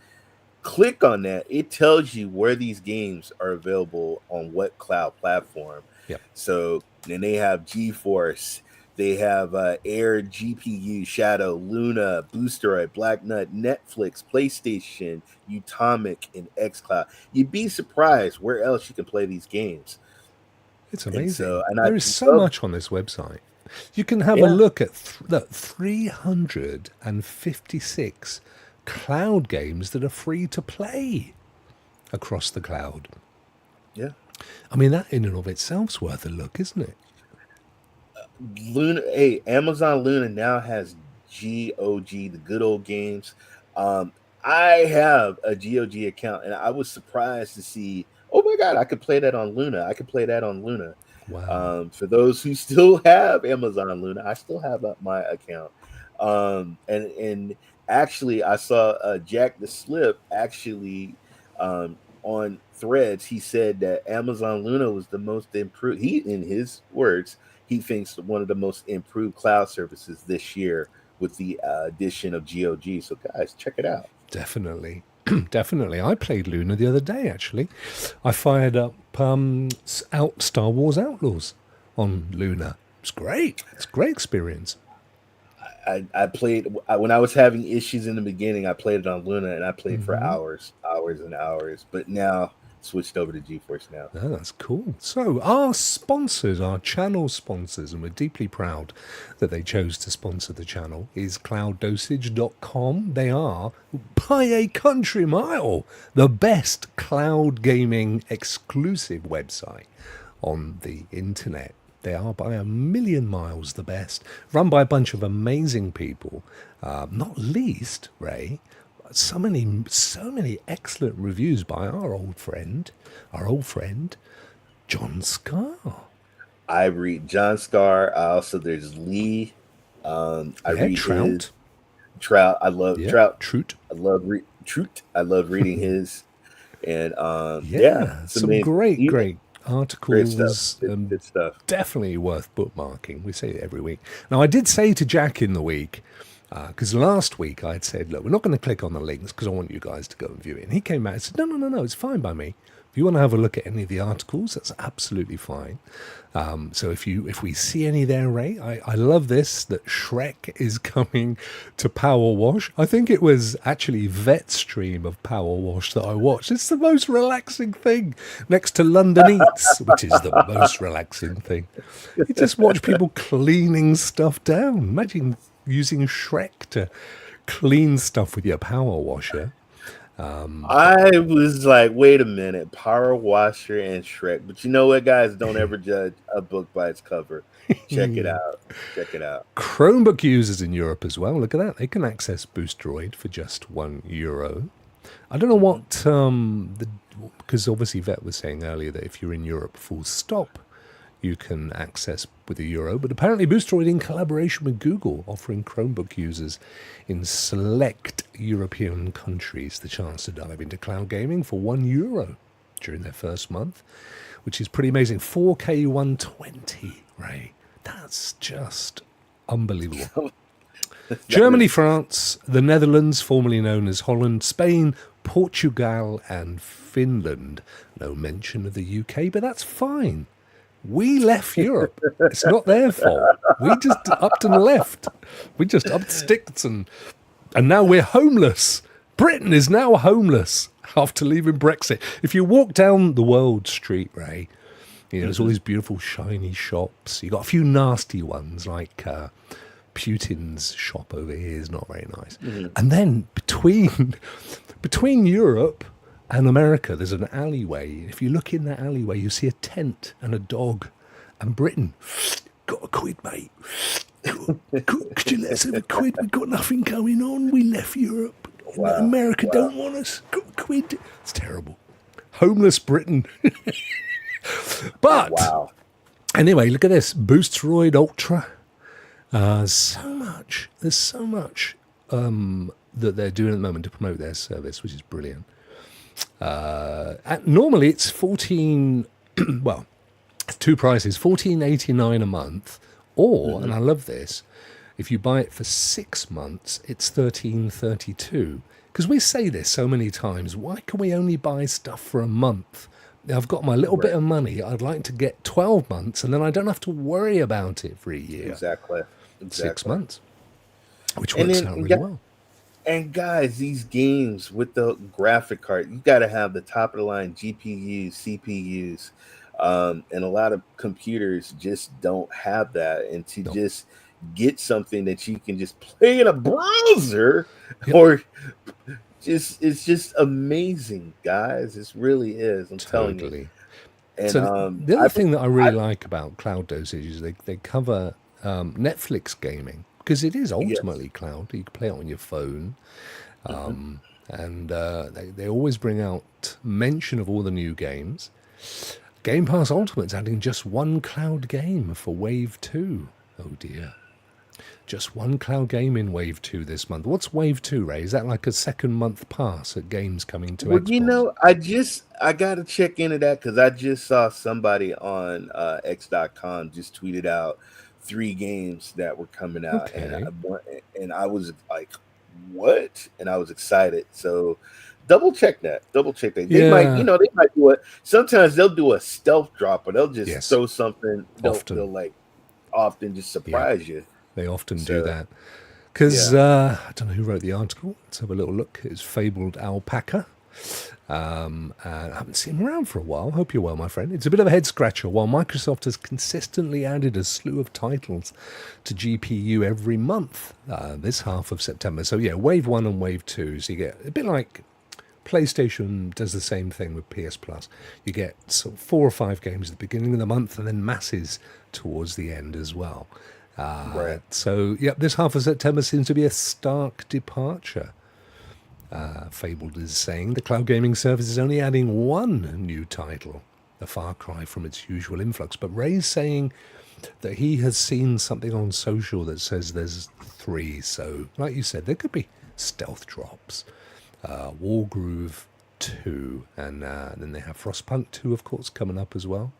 click on that. It tells you where these games are available on what cloud platform. Yep. So then they have GeForce, they have Air, GPU, Shadow, Luna, Boosteroid, Black Nut, Netflix, PlayStation, Utomic, and xCloud. You'd be surprised where else you can play these games. It's amazing. And there is so much on this website. You can have a look at 356 cloud games that are free to play across the cloud. Yeah. I mean, that in and of itself's worth a look, isn't it? Luna, Amazon Luna now has GOG, the good old games. I have a GOG account, and I was surprised to see, oh my God, I could play that on Luna. Wow. For those who still have Amazon Luna, I still have my account. And actually, I saw Jack the Slip actually on Threads. He said that Amazon Luna was the most improved. In his words, he thinks one of the most improved cloud services this year with the addition of GOG. So, guys, check it out. Definitely. Definitely. I played Luna the other day, actually. I fired up Star Wars Outlaws on Luna. It's great. It's a great experience. I played when I was having issues in the beginning. I played it on Luna, and I played for hours and hours. But now switched over to GeForce Now. Oh, that's cool. So our sponsors, our channel sponsors, and we're deeply proud that they chose to sponsor the channel, is clouddosage.com. They are, by a country mile, the best cloud gaming exclusive website on the internet. They are by a million miles the best, run by a bunch of amazing people, not least, Ray, so many excellent reviews by our old friend, John Scar. I read John Scar. There's Lee. I read Trout. Trout. I love Trout. Trout. I love Trout. I love reading his. And some great articles. Great stuff. Good stuff. Definitely worth bookmarking. We say it every week. Now, I did say to Jack in the week, because last week I had said, look, we're not going to click on the links because I want you guys to go and view it. And he came out and said, no, it's fine by me. If you want to have a look at any of the articles, that's absolutely fine. So if we see any there, Ray, I love this, that Shrek is coming to Power Wash. I think it was actually Vet's stream of Power Wash that I watched. It's the most relaxing thing next to London Eats, which is the most relaxing thing. You just watch people cleaning stuff down. Imagine using Shrek to clean stuff with your power washer. I was like, wait a minute, Power Washer and Shrek. But you know what, guys? Don't ever judge a book by its cover. Check it out. Chromebook users in Europe as well. Look at that. They can access Boosteroid for just €1. I don't know what, because obviously Vet was saying earlier that if you're in Europe full stop, you can access with €1. But apparently Boosteroid, in collaboration with Google, offering Chromebook users in select European countries the chance to dive into cloud gaming for €1 during their first month, which is pretty amazing. 4K 120, Ray. That's just unbelievable. Germany, France, the Netherlands, formerly known as Holland, Spain, Portugal, and Finland. No mention of the UK, but that's fine. We left Europe. It's not their fault. We just upped and left. We just upped sticks and now we're homeless. Britain is now homeless after leaving Brexit. If you walk down the World Street, Ray, you know, there's all these beautiful shiny shops. You got a few nasty ones like Putin's shop over here is not very nice. And then between Europe and America, there's an alleyway. If you look in that alleyway, you see a tent and a dog. And Britain, got a quid, mate. Could you let us have a quid? We've got nothing going on. We left Europe. America don't want us. Got a quid. It's terrible. Homeless Britain. But anyway, look at this. Boosteroid Ultra. There's so much that they're doing at the moment to promote their service, which is brilliant. Normally it's 14, well, two prices, $14.89 a month, or, and I love this, if you buy it for 6 months, it's $13.32. Because we say this so many times, why can we only buy stuff for a month? I've got my little bit of money, I'd like to get 12 months, and then I don't have to worry about it for a year. Exactly. 6 months, which works out really well. And guys, these games with the graphic card, you got to have the top of the line GPUs, CPUs, and a lot of computers just don't have that. And to just get something that you can just play in a browser, or it's just amazing, guys. It really is. I'm telling you. And so the other thing that I really like about Cloud Dosage is they cover Netflix gaming. Because it is ultimately cloud. You can play it on your phone. And they always bring out mention of all the new games. Game Pass Ultimate's adding just one cloud game for Wave 2. Oh dear. Just one cloud game in Wave 2 this month. What's Wave 2, Ray? Is that like a second month pass at games coming to Xbox? You know, I got to check into that because I just saw somebody on X.com just tweeted out 3 games that were coming out, and I was like, "What?" And I was excited. So, double check that. They might do it. Sometimes they'll do a stealth drop, or they'll just throw something. They'll like often just surprise you. They often do that because I don't know who wrote the article. Let's have a little look. It's Fabled Alpaca. And I haven't seen him around for a while. Hope you're well, my friend. It's a bit of a head scratcher. While Microsoft has consistently added a slew of titles to GPU every month this half of September. So yeah, Wave 1 and Wave 2. So you get a bit like PlayStation does the same thing with PS Plus. You get sort of 4 or 5 games at the beginning of the month and then masses towards the end as well. So yeah, this half of September seems to be a stark departure. Fabled is saying the cloud gaming service is only adding 1 new title, a far cry from its usual influx. But Ray's saying that he has seen something on social that says there's 3. So, like you said, there could be stealth drops, Wargroove 2, and then they have Frostpunk 2, of course, coming up as well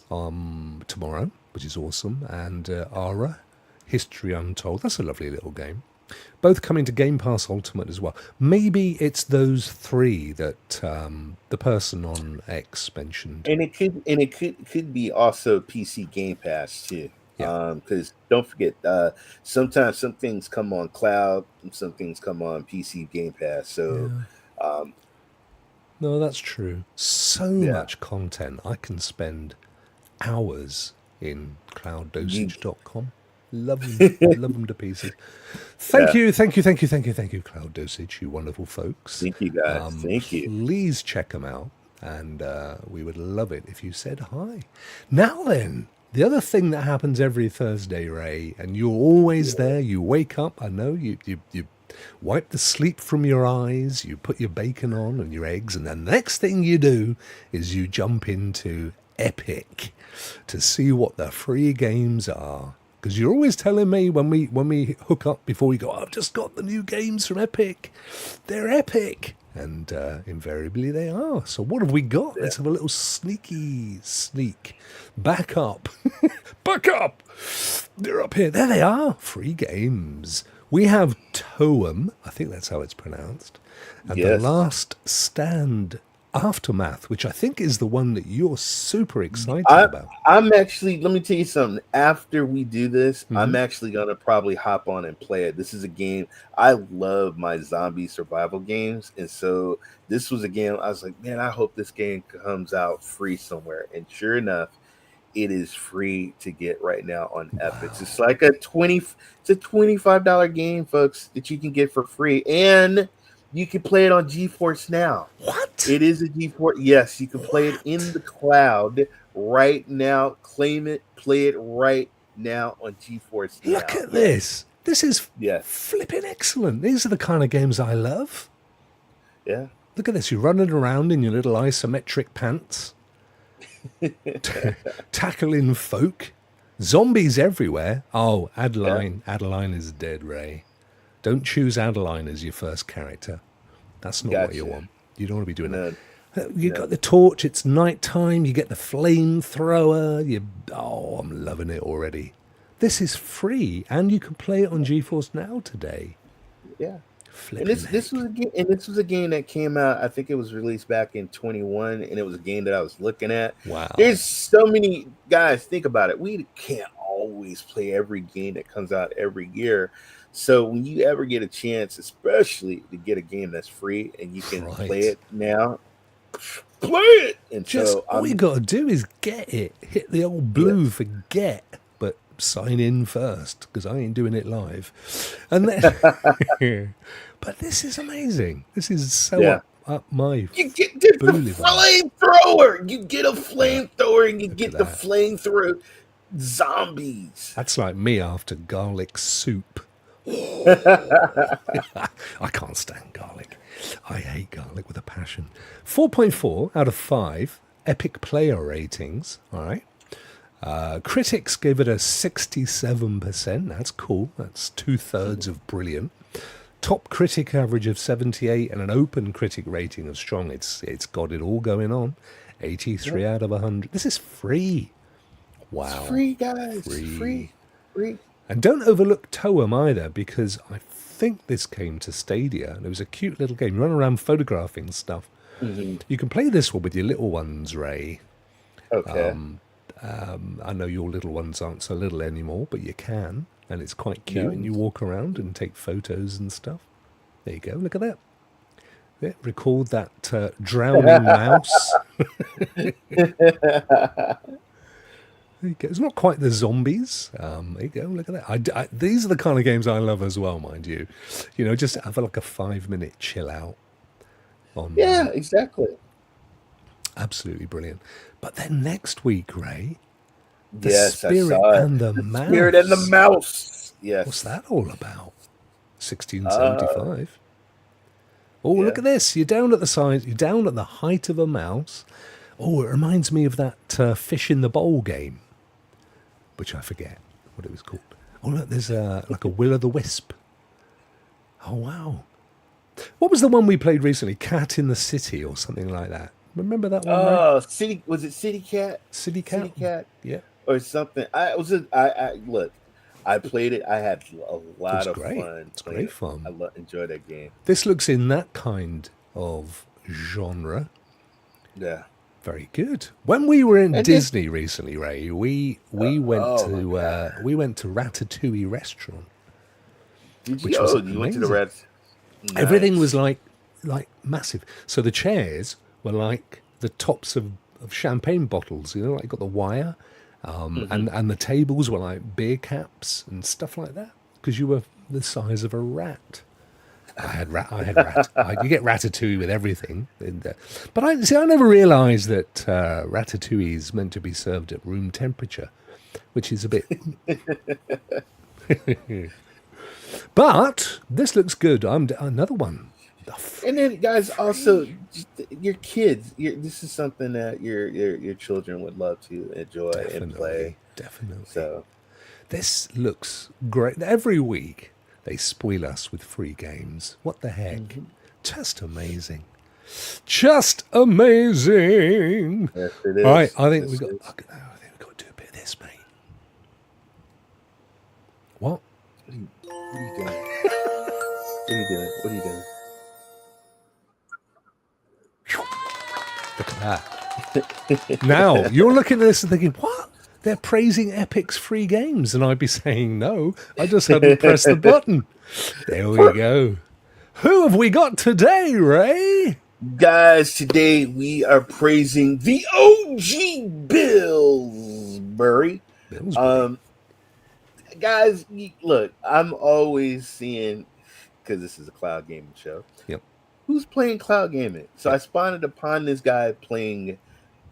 tomorrow, which is awesome, and Ara, History Untold. That's a lovely little game. Both coming to Game Pass Ultimate as well. Maybe it's those 3 that the person on X mentioned. And it could be also PC Game Pass too. Because don't forget, sometimes some things come on cloud and some things come on PC Game Pass. So no, that's true. So much content. I can spend hours in clouddosage.com. Love them to pieces. Thank you, Cloud Dosage, you wonderful folks. Thank you, guys. Thank you. Please check them out, and we would love it if you said hi. Now then, the other thing that happens every Thursday, Ray, and you're always there. You wake up. I know you wipe the sleep from your eyes. You put your bacon on and your eggs, and then the next thing you do is you jump into Epic to see what the free games are. Because you're always telling me when we hook up before we go, I've just got the new games from Epic. They're epic. And invariably they are. So what have we got? Let's have a little sneak. Back up. Back up. They're up here. There they are. Free games. We have Toem. I think that's how it's pronounced. And Yes. The Last Stand Aftermath, which I think is the one that you're super excited about. I'm actually, let me tell you something. After we do this, I'm actually going to probably hop on and play it. This is a game. I love my zombie survival games. And so this was a game I was like, man, I hope this game comes out free somewhere. And sure enough, it is free to get right now on Epic. It's like it's a $25 game, folks, that you can get for free. And you can play it on GeForce Now. What? It is a GeForce. Yes, you can play it in the cloud right now. Claim it, play it right now on GeForce Now. Look at this. This is Yes. flipping excellent. These are the kind of games I love. Yeah. Look at this. You're running around in your little isometric pants, tackling folk, zombies everywhere. Oh, Adeline. Yeah. Adeline is dead, Ray. Don't choose Adeline as your first character. That's not what you want. You don't want to be doing that. You got the torch. It's nighttime. You get the flamethrower. I'm loving it already. This is free, and you can play it on GeForce Now today. Yeah. And this was a game that came out. I think it was released back in 21, and it was a game that I was looking at. Wow. There's so many guys. Think about it. We can't always play every game that comes out every year. So when you ever get a chance, especially to get a game that's free and you can play it now, play it. And just so all you got to do is get it. Hit the old blue for get, but sign in first because I ain't doing it live. And then, but this is amazing. This is so up my. You get the flamethrower. You get a flamethrower and you get the flamethrower zombies. That's like me after garlic soup. I can't stand garlic. I hate garlic with a passion. 4.4 out of 5 Epic player ratings. All right. Critics gave it a 67%. That's cool. That's 2/3 of brilliant. Top critic average of 78 and an open critic rating of strong. It's got it all going on. 83 out of 100. This is free. Wow. It's free, guys. Free. And don't overlook Toem either, because I think this came to Stadia, and it was a cute little game. You run around photographing stuff. Mm-hmm. You can play this one with your little ones, Ray. Okay. I know your little ones aren't so little anymore, but you can, and it's quite cute. No. And you walk around and take photos and stuff. There you go. Look at that. Yeah, record that drowning mouse. There you go. It's not quite the zombies. There you go. Look at that. These are the kind of games I love as well, mind you. You know, just have like a 5-minute chill out. Exactly. Absolutely brilliant. But then next week, Ray, the Spirit and the Mouse. Spirit and the Mouse. Yes. What's that all about? 1675. Look at this. You're down at the size. You're down at the height of a mouse. Oh, it reminds me of that fish in the bowl game, which I forget what it was called. Oh, look, there's like a will-o'-the-wisp. Oh, wow. What was the one we played recently? Cat in the City or something like that. Remember that one? Oh, was it City Cat? City Cat? City Cat? Yeah. Or something. Look, I played it. I had a lot of fun. It's great fun. I enjoyed that game. This looks in that kind of genre. Yeah. Very good. When we were in Disney recently, Ray, we went to Ratatouille restaurant. Did you? You went to the Rat. Nice. Everything was like massive. So the chairs were like the tops of champagne bottles. You know, like got the wire, and the tables were like beer caps and stuff like that because you were the size of a rat. I had rat. You get ratatouille with everything, but I never realised that ratatouille is meant to be served at room temperature, which is a bit. But this looks good. Another one. And then, guys, also, your kids. This is something that your children would love to enjoy and play. Definitely. So this looks great. Every week they spoil us with free games. What the heck? Mm-hmm. Just amazing. Just amazing. yes, it is. All right, I think Yes, we got. it is. I think we got to do a bit of this, mate. What? What are you doing? What are you doing? What are you doing? Look at that. Now you're looking at this and thinking, what? They're praising Epic's free games, and I'd be saying no. I just hadn't pressed the button. There we go. Who have we got today, Ray? Guys, today we are praising the OG Billsbury. Guys, look, I'm always seeing, because this is a cloud gaming show. Yep. Who's playing cloud gaming? So I spawned upon this guy playing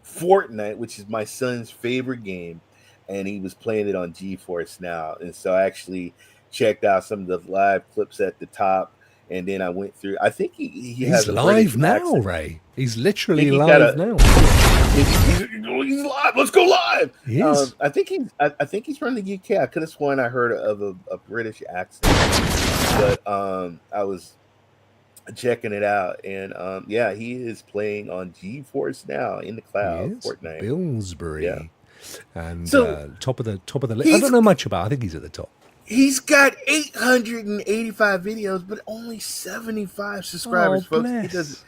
Fortnite, which is my son's favorite game, and he was playing it on GeForce Now. And so I actually checked out some of the live clips at the top, and then I went through. I think he's He's live now, accent. Ray. He's literally He's live now. He's live. Let's go live. He is. I think he's from the UK. I could have sworn I heard of a British accent, but I was checking it out, and yeah, he is playing on GeForce Now in the cloud. He is. Fortnite. Billsbury. Yeah. And So, top of the list. I don't know much about. I think he's at the top. He's got 885 videos, but only 75 subscribers, Oh, folks. bless.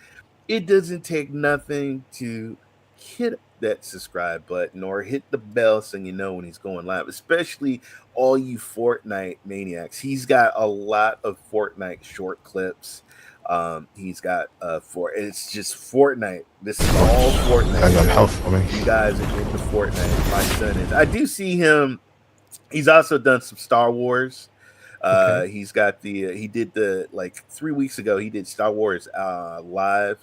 It doesn't take nothing to hit that subscribe button or hit the bell so you know when he's going live, especially all you Fortnite maniacs. He's got a lot of Fortnite short clips. He's got it's just Fortnite. This is all Fortnite. I got health for me. You guys are into Fortnite. My son is. I do see him. He's also done some Star Wars. Okay. He's got he did like 3 weeks ago, he did Star Wars live.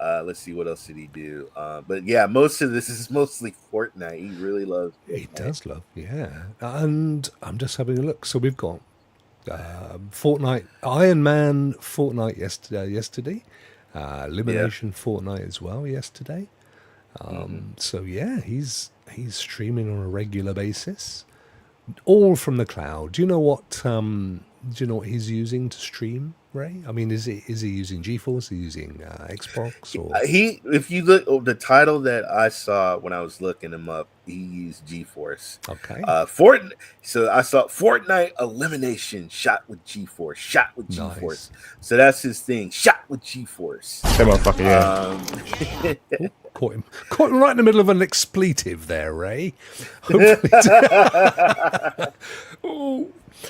Let's see, what else did he do? But yeah, most of this is mostly Fortnite. He really loves Fortnite. He does love, yeah. And I'm just having a look. So we've got Fortnite, Iron Man Fortnite yesterday. Elimination Fortnite as well yesterday. So yeah, he's streaming on a regular basis, all from the cloud. Do you know what he's using to stream, Ray? I mean, is he using GeForce? Is he using Xbox? Or If you look, the title that I saw when I was looking him up, he used GeForce. okay, Fortnite. So I saw Fortnite elimination shot with GeForce. Shot with GeForce. Nice. So that's his thing. Shot with GeForce. That motherfucker, yeah. caught him right in the middle of an expletive there, Ray. Hopefully oh,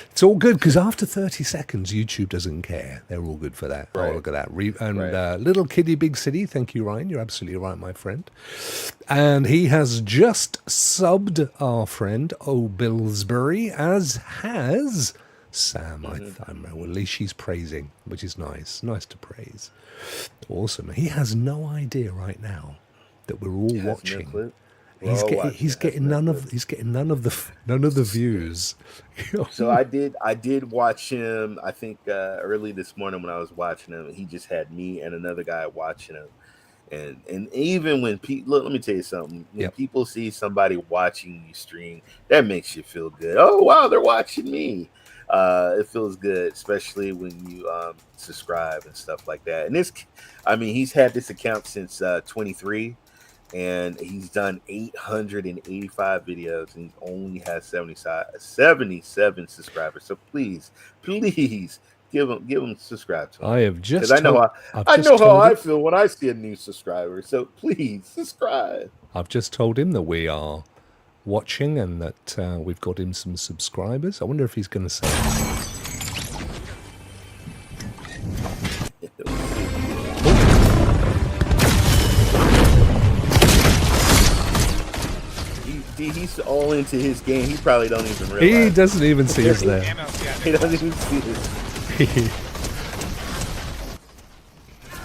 it's all good because after 30 seconds, YouTube doesn't care. They're all good for that. Right. Oh, look at that. And Right. Little Kiddie Big City. Thank you, Ryan. You're absolutely right, my friend. And he has just subbed our friend, Billsbury, as has Sam. Well, at least she's praising, which is nice. Nice to praise. Awesome. He has no idea right now that we're all watching. He's getting none of the views. So I did watch him. I think early this morning when I was watching him, he just had me and another guy watching him. And even when people look, let me tell you something. When people see somebody watching you stream, that makes you feel good. Oh wow, they're watching me. It feels good, especially when you subscribe and stuff like that. And he's had this account since 23. And he's done 885 videos, and he only has 77 subscribers. So please give him subscribe to him. I have just. Because I know how I feel when I see a new subscriber. So please subscribe. I've just told him that we are watching and that we've got him some subscribers. I wonder if he's going to say. He's all into his game. He probably don't even realize. He doesn't even see us there. He doesn't even see us.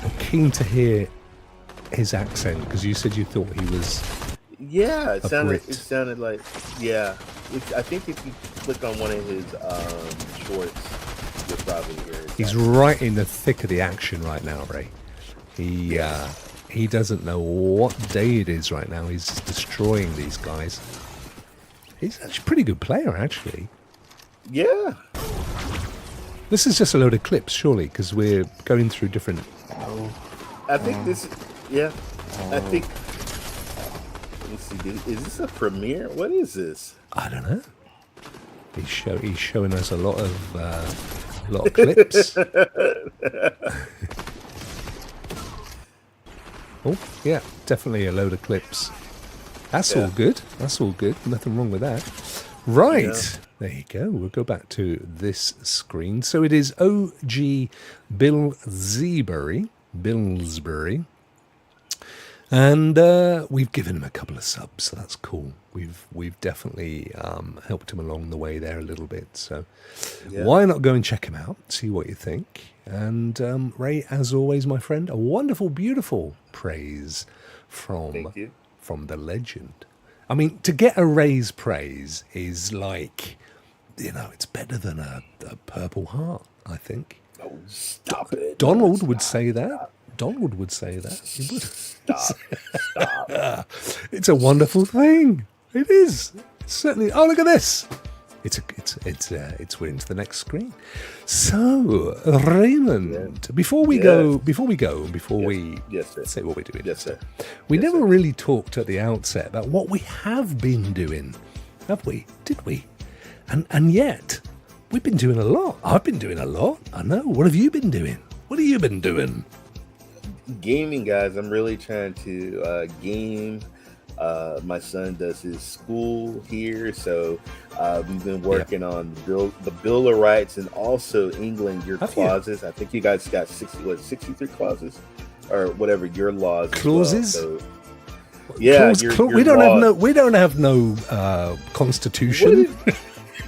I'm keen to hear his accent because you said you thought he was. Yeah, it sounded like I think if you click on one of his shorts, you'll probably hear it. He's right in the thick of the action right now, Ray. He doesn't know what day it is right now. He's destroying these guys. He's actually a pretty good player, actually. Yeah. This is just a load of clips, surely, because we're going through different... I think this, yeah. I think. Let me see. Is this a premiere? What is this? I don't know. He's showing us a lot of clips. Oh, yeah, definitely a load of clips. That's all good. That's all good. Nothing wrong with that. Right. Yeah. There you go. We'll go back to this screen. So it is OG Billsbury. And we've given him a couple of subs, so that's cool. We've definitely helped him along the way there a little bit. So why not go and check him out, see what you think. And Ray, as always, my friend, a wonderful, beautiful praise from the legend. I mean, to get a Ray's praise is like, it's better than a Purple Heart, I think. Oh, stop it. Donald would say that. Donald would say that. He would. Stop. It's a wonderful thing. It is. It's certainly. Oh, look at this. We're into the next screen. So, Raymond, before we say what we're doing, we never really talked at the outset about what we have been doing, have we? Did we? And yet, we've been doing a lot. I've been doing a lot. I know. What have you been doing? What have you been doing? Gaming, guys. I'm really trying to game. My son does his school here, so we've been working on the Bill of Rights and also England, your clauses. I think you guys got 63 clauses or whatever your laws. Clauses? Well, so, yeah, we don't have no constitution.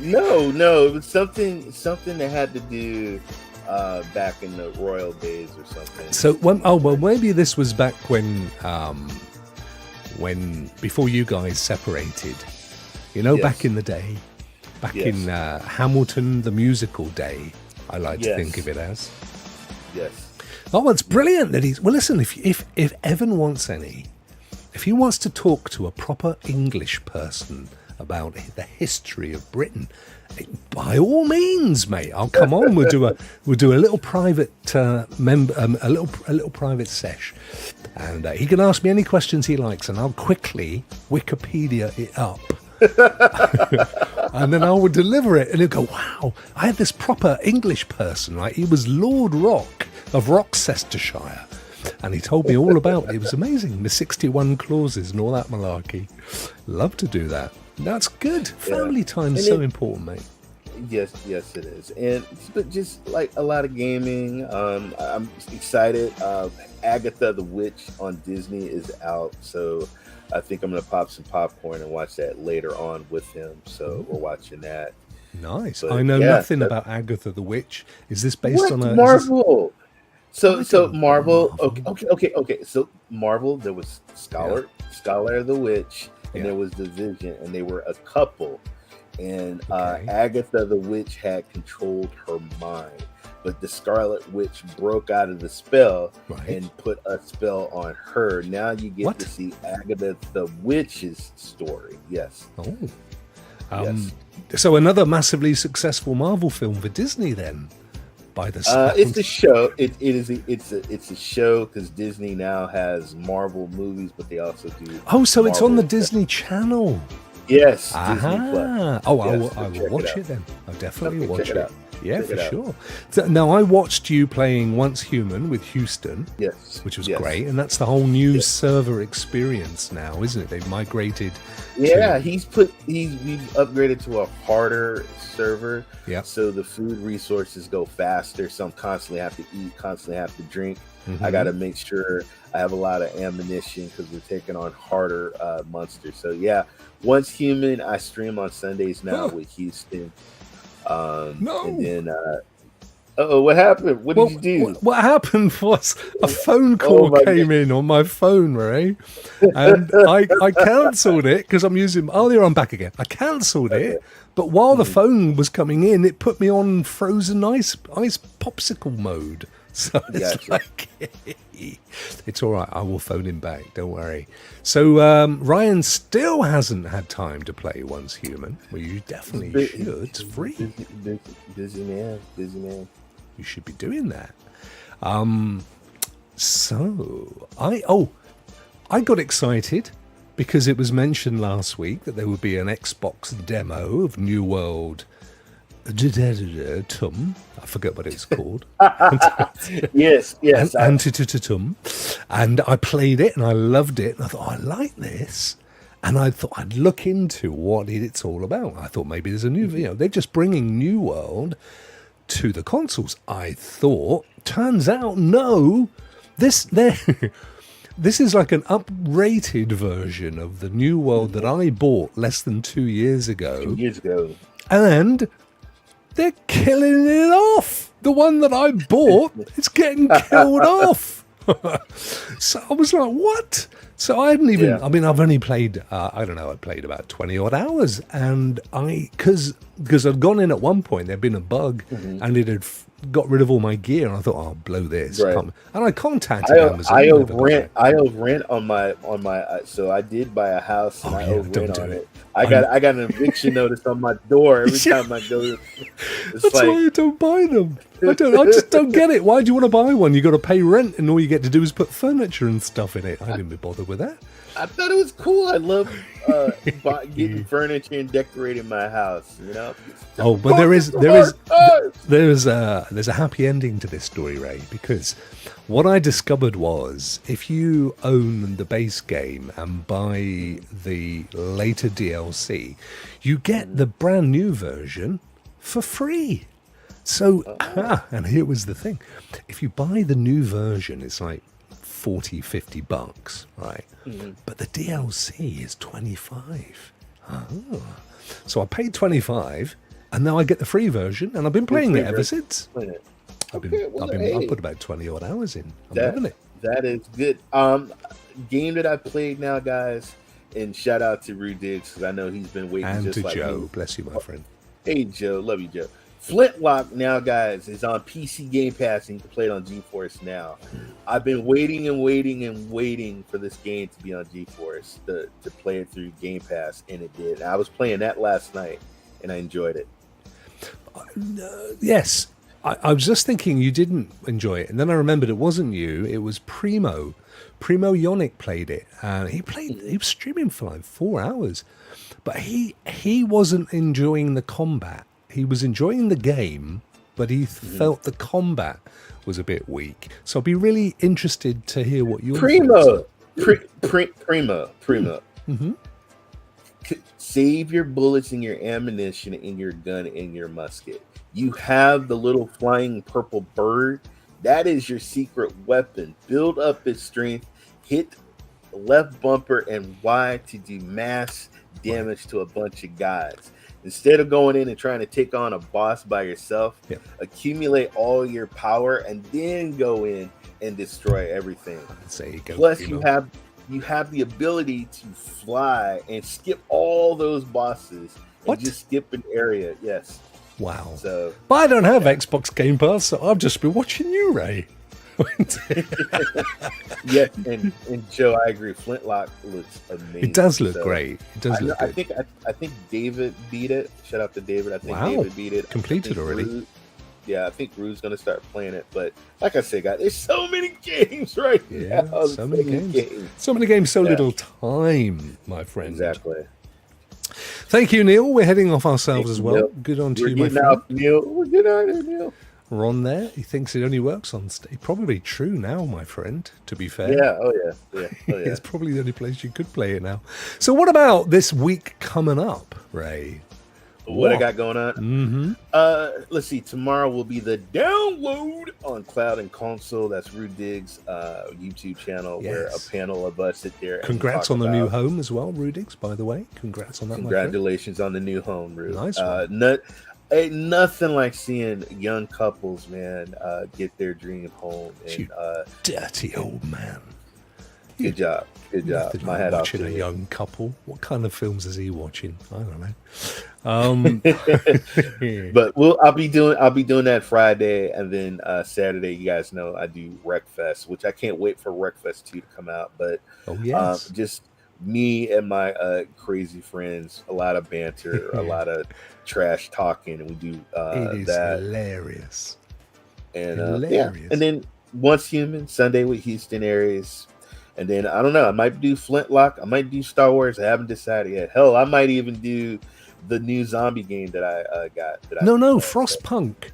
No, it was something that had to do back in the royal days or something. So maybe this was back when before you guys separated, back in the day, in Hamilton the musical day, I like to think of it as. Yes. Oh, it's brilliant that he's. Well, listen, if Evan wants if he wants to talk to a proper English person about the history of Britain, by all means, mate. I'll come on. We'll do a little private a little private sesh, and he can ask me any questions he likes, and I'll quickly Wikipedia it up, and then I will deliver it, and he'll go, "Wow, I had this proper English person, right? He was Lord Rokk of Roxcestershire." And he told me all about it. It was amazing. The 61 clauses and all that malarkey. Love to do that. That's good. Family time's so important, mate. Yes, it is. But just like a lot of gaming, I'm excited. Agatha the Witch on Disney is out, so I think I'm gonna pop some popcorn and watch that later on with him. So we're watching that. Nice. But, I know nothing about Agatha the Witch. Is this based on a Marvel? So Marvel. Okay. So Marvel, there was Scholar the Witch, and there was the Vision, and they were a couple. And Agatha the Witch had controlled her mind, but the Scarlet Witch broke out of the spell and put a spell on her. Now you get to see Agatha the Witch's story. Yes. Yes. So another massively successful Marvel film for Disney then. It's a show. It's a show because Disney now has Marvel movies, but they also do. Oh, so Marvel. It's on the Disney Channel. Yes. Disney Plus. Oh, I will watch it then. I'll definitely watch it. Yeah, for sure. So, now, I watched you playing Once Human with Houston. Yes. Which was great, and that's the whole new server experience now, isn't it? They've migrated. Yeah, we've upgraded to a harder server. Yeah. So the food resources go faster. So I'm constantly have to eat, constantly have to drink. I got to make sure I have a lot of ammunition because we're taking on harder monsters. So yeah, Once Human, I stream on Sundays now with Houston. And then what happened? What did you do? What happened was a phone call came in on my phone, Ray, and I cancelled it because I'm using. Oh, there I'm back again. I cancelled it, but while the phone was coming in, it put me on frozen ice popsicle mode. So it's like It's all right. I will phone him back. Don't worry. So Ryan still hasn't had time to play Once Human. Well, you definitely should. It's free. Busy man. You should be doing that. So I got excited because it was mentioned last week that there would be an Xbox demo of New World. Tum. I forget what it's called. Yes. Antitum. And I played it and I loved it. And I thought, I like this. And I thought I'd look into what it's all about. I thought maybe there's a new video. They're just bringing New World to the consoles. I thought. Turns out, no. This is like an uprated version of the New World that I bought less than 2 years ago. 2 years ago. And they're killing it off. The one that I bought is getting killed off. So I was like, what? So I hadn't even, I mean, I've only played, I don't know, I played about 20 odd hours. And because I'd gone in at one point, there'd been a bug and it had got rid of all my gear. And I thought, I'll blow this. Right. And I contacted Amazon. I owe rent on my, so I did buy a house and I owe rent on it. I got an eviction notice on my door every time I go. It's That's why I don't buy them. I just don't get it. Why do you want to buy one? You got to pay rent, and all you get to do is put furniture and stuff in it. I didn't be bothered with that. I thought it was cool. I love getting furniture and decorating my house. You know. Oh, but there's a happy ending to this story, Ray, because what I discovered was if you own the base game and buy the later DLC, you get the brand new version for free. So, and here was the thing. If you buy the new version, it's like $40-50, right? But the DLC is 25. So I paid 25, and now I get the free version, and I've been playing it ever since. I put about 20 odd hours in. I'm loving it. That is good. Game that I played now, guys, and shout out to Rue Diggs because I know he's been waiting. And just to like Joe, me. Bless you, my friend. Hey Joe, love you, Joe. Flintlock now, guys, is on PC Game Pass and you can play it on GeForce Now. I've been waiting for this game to be on GeForce to play it through Game Pass, and it did. I was playing that last night, and I enjoyed it. Yes, I was just thinking you didn't enjoy it, and then I remembered it wasn't you. It was Primo. Primo Yonic played it, and he was streaming for like 4 hours, but he wasn't enjoying the combat. He was enjoying the game, but he felt the combat was a bit weak. So I'd be really interested to hear what your Primo. Save your bullets and your ammunition in your gun and your musket. You have the little flying purple bird. That is your secret weapon. Build up its strength. Hit left bumper and Y to do mass damage to a bunch of guys. Instead of going in and trying to take on a boss by yourself, accumulate all your power and then go in and destroy everything. Plus, you have the ability to fly and skip all those bosses and just skip an area. Yes. Wow. So, but I don't have Xbox Game Pass, so I've just been watching you, Ray. Yes, and Joe, I agree. Flintlock looks amazing. It does look great. It does look good. I think David beat it. Shout out to David. I think David beat it. Completed already. I think Rue's going to start playing it. But like I said, guys, there's so many games right now. So many games. So many games, so little time, my friend. Exactly. Thank you, Neil. We're heading off ourselves as well. Neil. Good on to We're you, my getting friend. out, Neil. We're getting out here, Neil. Ron there, he thinks it only works on stage. Probably true now, my friend, to be fair. Yeah, oh yeah. It's probably the only place you could play it now. So what about this week coming up, Ray? What I got going on? Let's see. Tomorrow will be the download on Cloud and Console. That's Rue Diggs' YouTube channel, where a panel of us sit there. Congrats on the new home as well, Rue Diggs, by the way. Congrats on that. Congratulations on the new home, Rue. Nice one. Ain't nothing like seeing young couples, man, get their dream home. And, you dirty old man. Good job. My hat off to a young couple. What kind of films is he watching? I don't But I'll be doing that Friday, and then Saturday, you guys know I do Wreckfest, which I can't wait for Wreckfest 2 to come out. But Oh yes. just me and my crazy friends, a lot of banter, a lot of trash talking, and we do It is that. hilarious. And Hilarious. and then Once Human Sunday with Houston Aries, and then I don't know, I might do Flintlock, I might do Star Wars, I haven't decided yet. Hell, I might even do the new zombie game that I got. No, Frostpunk.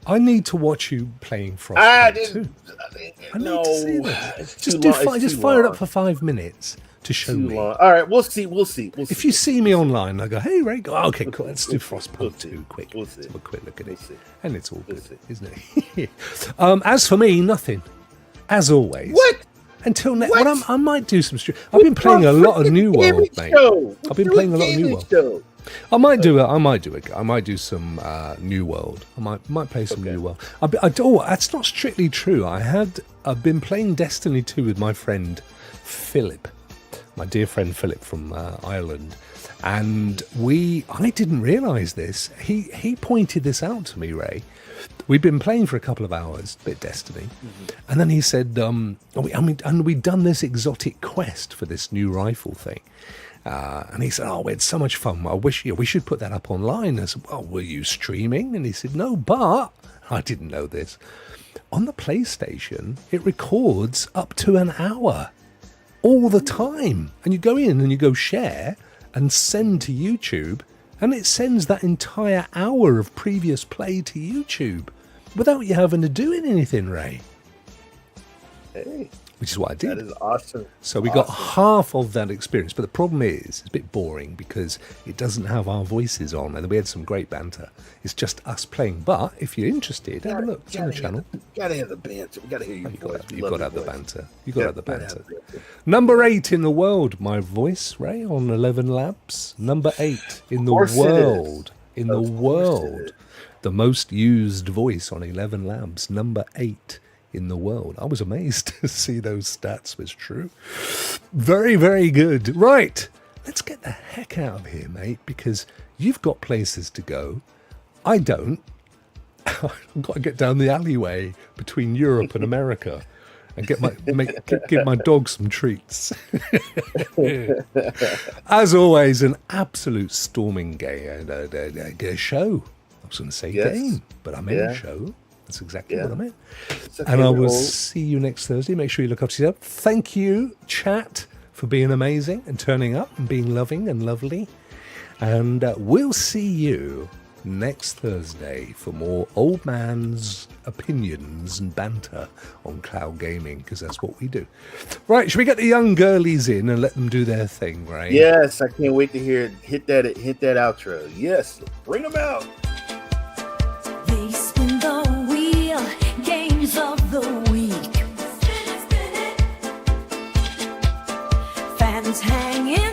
I need to watch you playing I Frostpunk didn't. too. I need No, to see this. it's Just too long. just fire it up for 5 minutes to show Too me. long. All right, we'll see. If you see me online, I go, "Hey, Ray, go, okay, cool. Let's do Frostpunk 2 quick. We'll Let's see. have a quick look at We'll it." see. And it's all We'll good, see. isn't it? As for me, nothing. As always. What? Until next, What? well, I might do some stream. I've been playing a lot of New World, mate. I've been playing a lot of New World. I might do it. I might do some New World. I might play some New World. That's not strictly true. I've been playing Destiny 2 with my friend Philip, my dear friend Philip from Ireland, and I didn't realise this. He pointed this out to me, Ray. We'd been playing for a couple of hours, a bit Destiny, and then he said, and we'd done this exotic quest for this new rifle thing. And he said, we had so much fun. I wish we should put that up online. I said, well, were you streaming? And he said, no, but I didn't know this. On the PlayStation, it records up to an hour all the time. And you go in and you go share and send to YouTube, and it sends that entire hour of previous play to YouTube without you having to do anything, Ray. Hey, Which is what I did. that is awesome. So we got half of that experience, but the problem is it's a bit boring because it doesn't have our voices on, and we had some great banter. It's just us playing. But if you're interested, have a look. It's on the channel. Gotta have the banter. We gotta hear your voice. You've got to have the banter. You've Yeah, got to have the gotta banter. have the banter. Number 8 in the world, my voice, Ray, on 11 Labs. Number 8 in the course it is. world. In the Of course it world. is. The most used voice on 11 Labs. Number 8 in the world. I was amazed to see those stats was true. Very, very good. Right. Let's get the heck out of here, mate, because you've got places to go. I don't. I've got to get down the alleyway between Europe and America and give my dog some treats. As always, an absolute storming gay show. I was going to say Yes. game, but I meant Yeah. show. That's exactly Yeah. what I meant. It's okay, And I we're will old. see you next Thursday. Make sure you look after yourself. Thank you, chat, for being amazing and turning up and being loving and lovely. And we'll see you next Thursday for more old man's opinions and banter on cloud gaming, because that's what we do. Right, should we get the young girlies in and let them do their thing, right? Yes, I can't wait to hear it. Hit that outro. Yes, bring them out. They spin the wheel, games of the week. Spin it, spin it. Fans hanging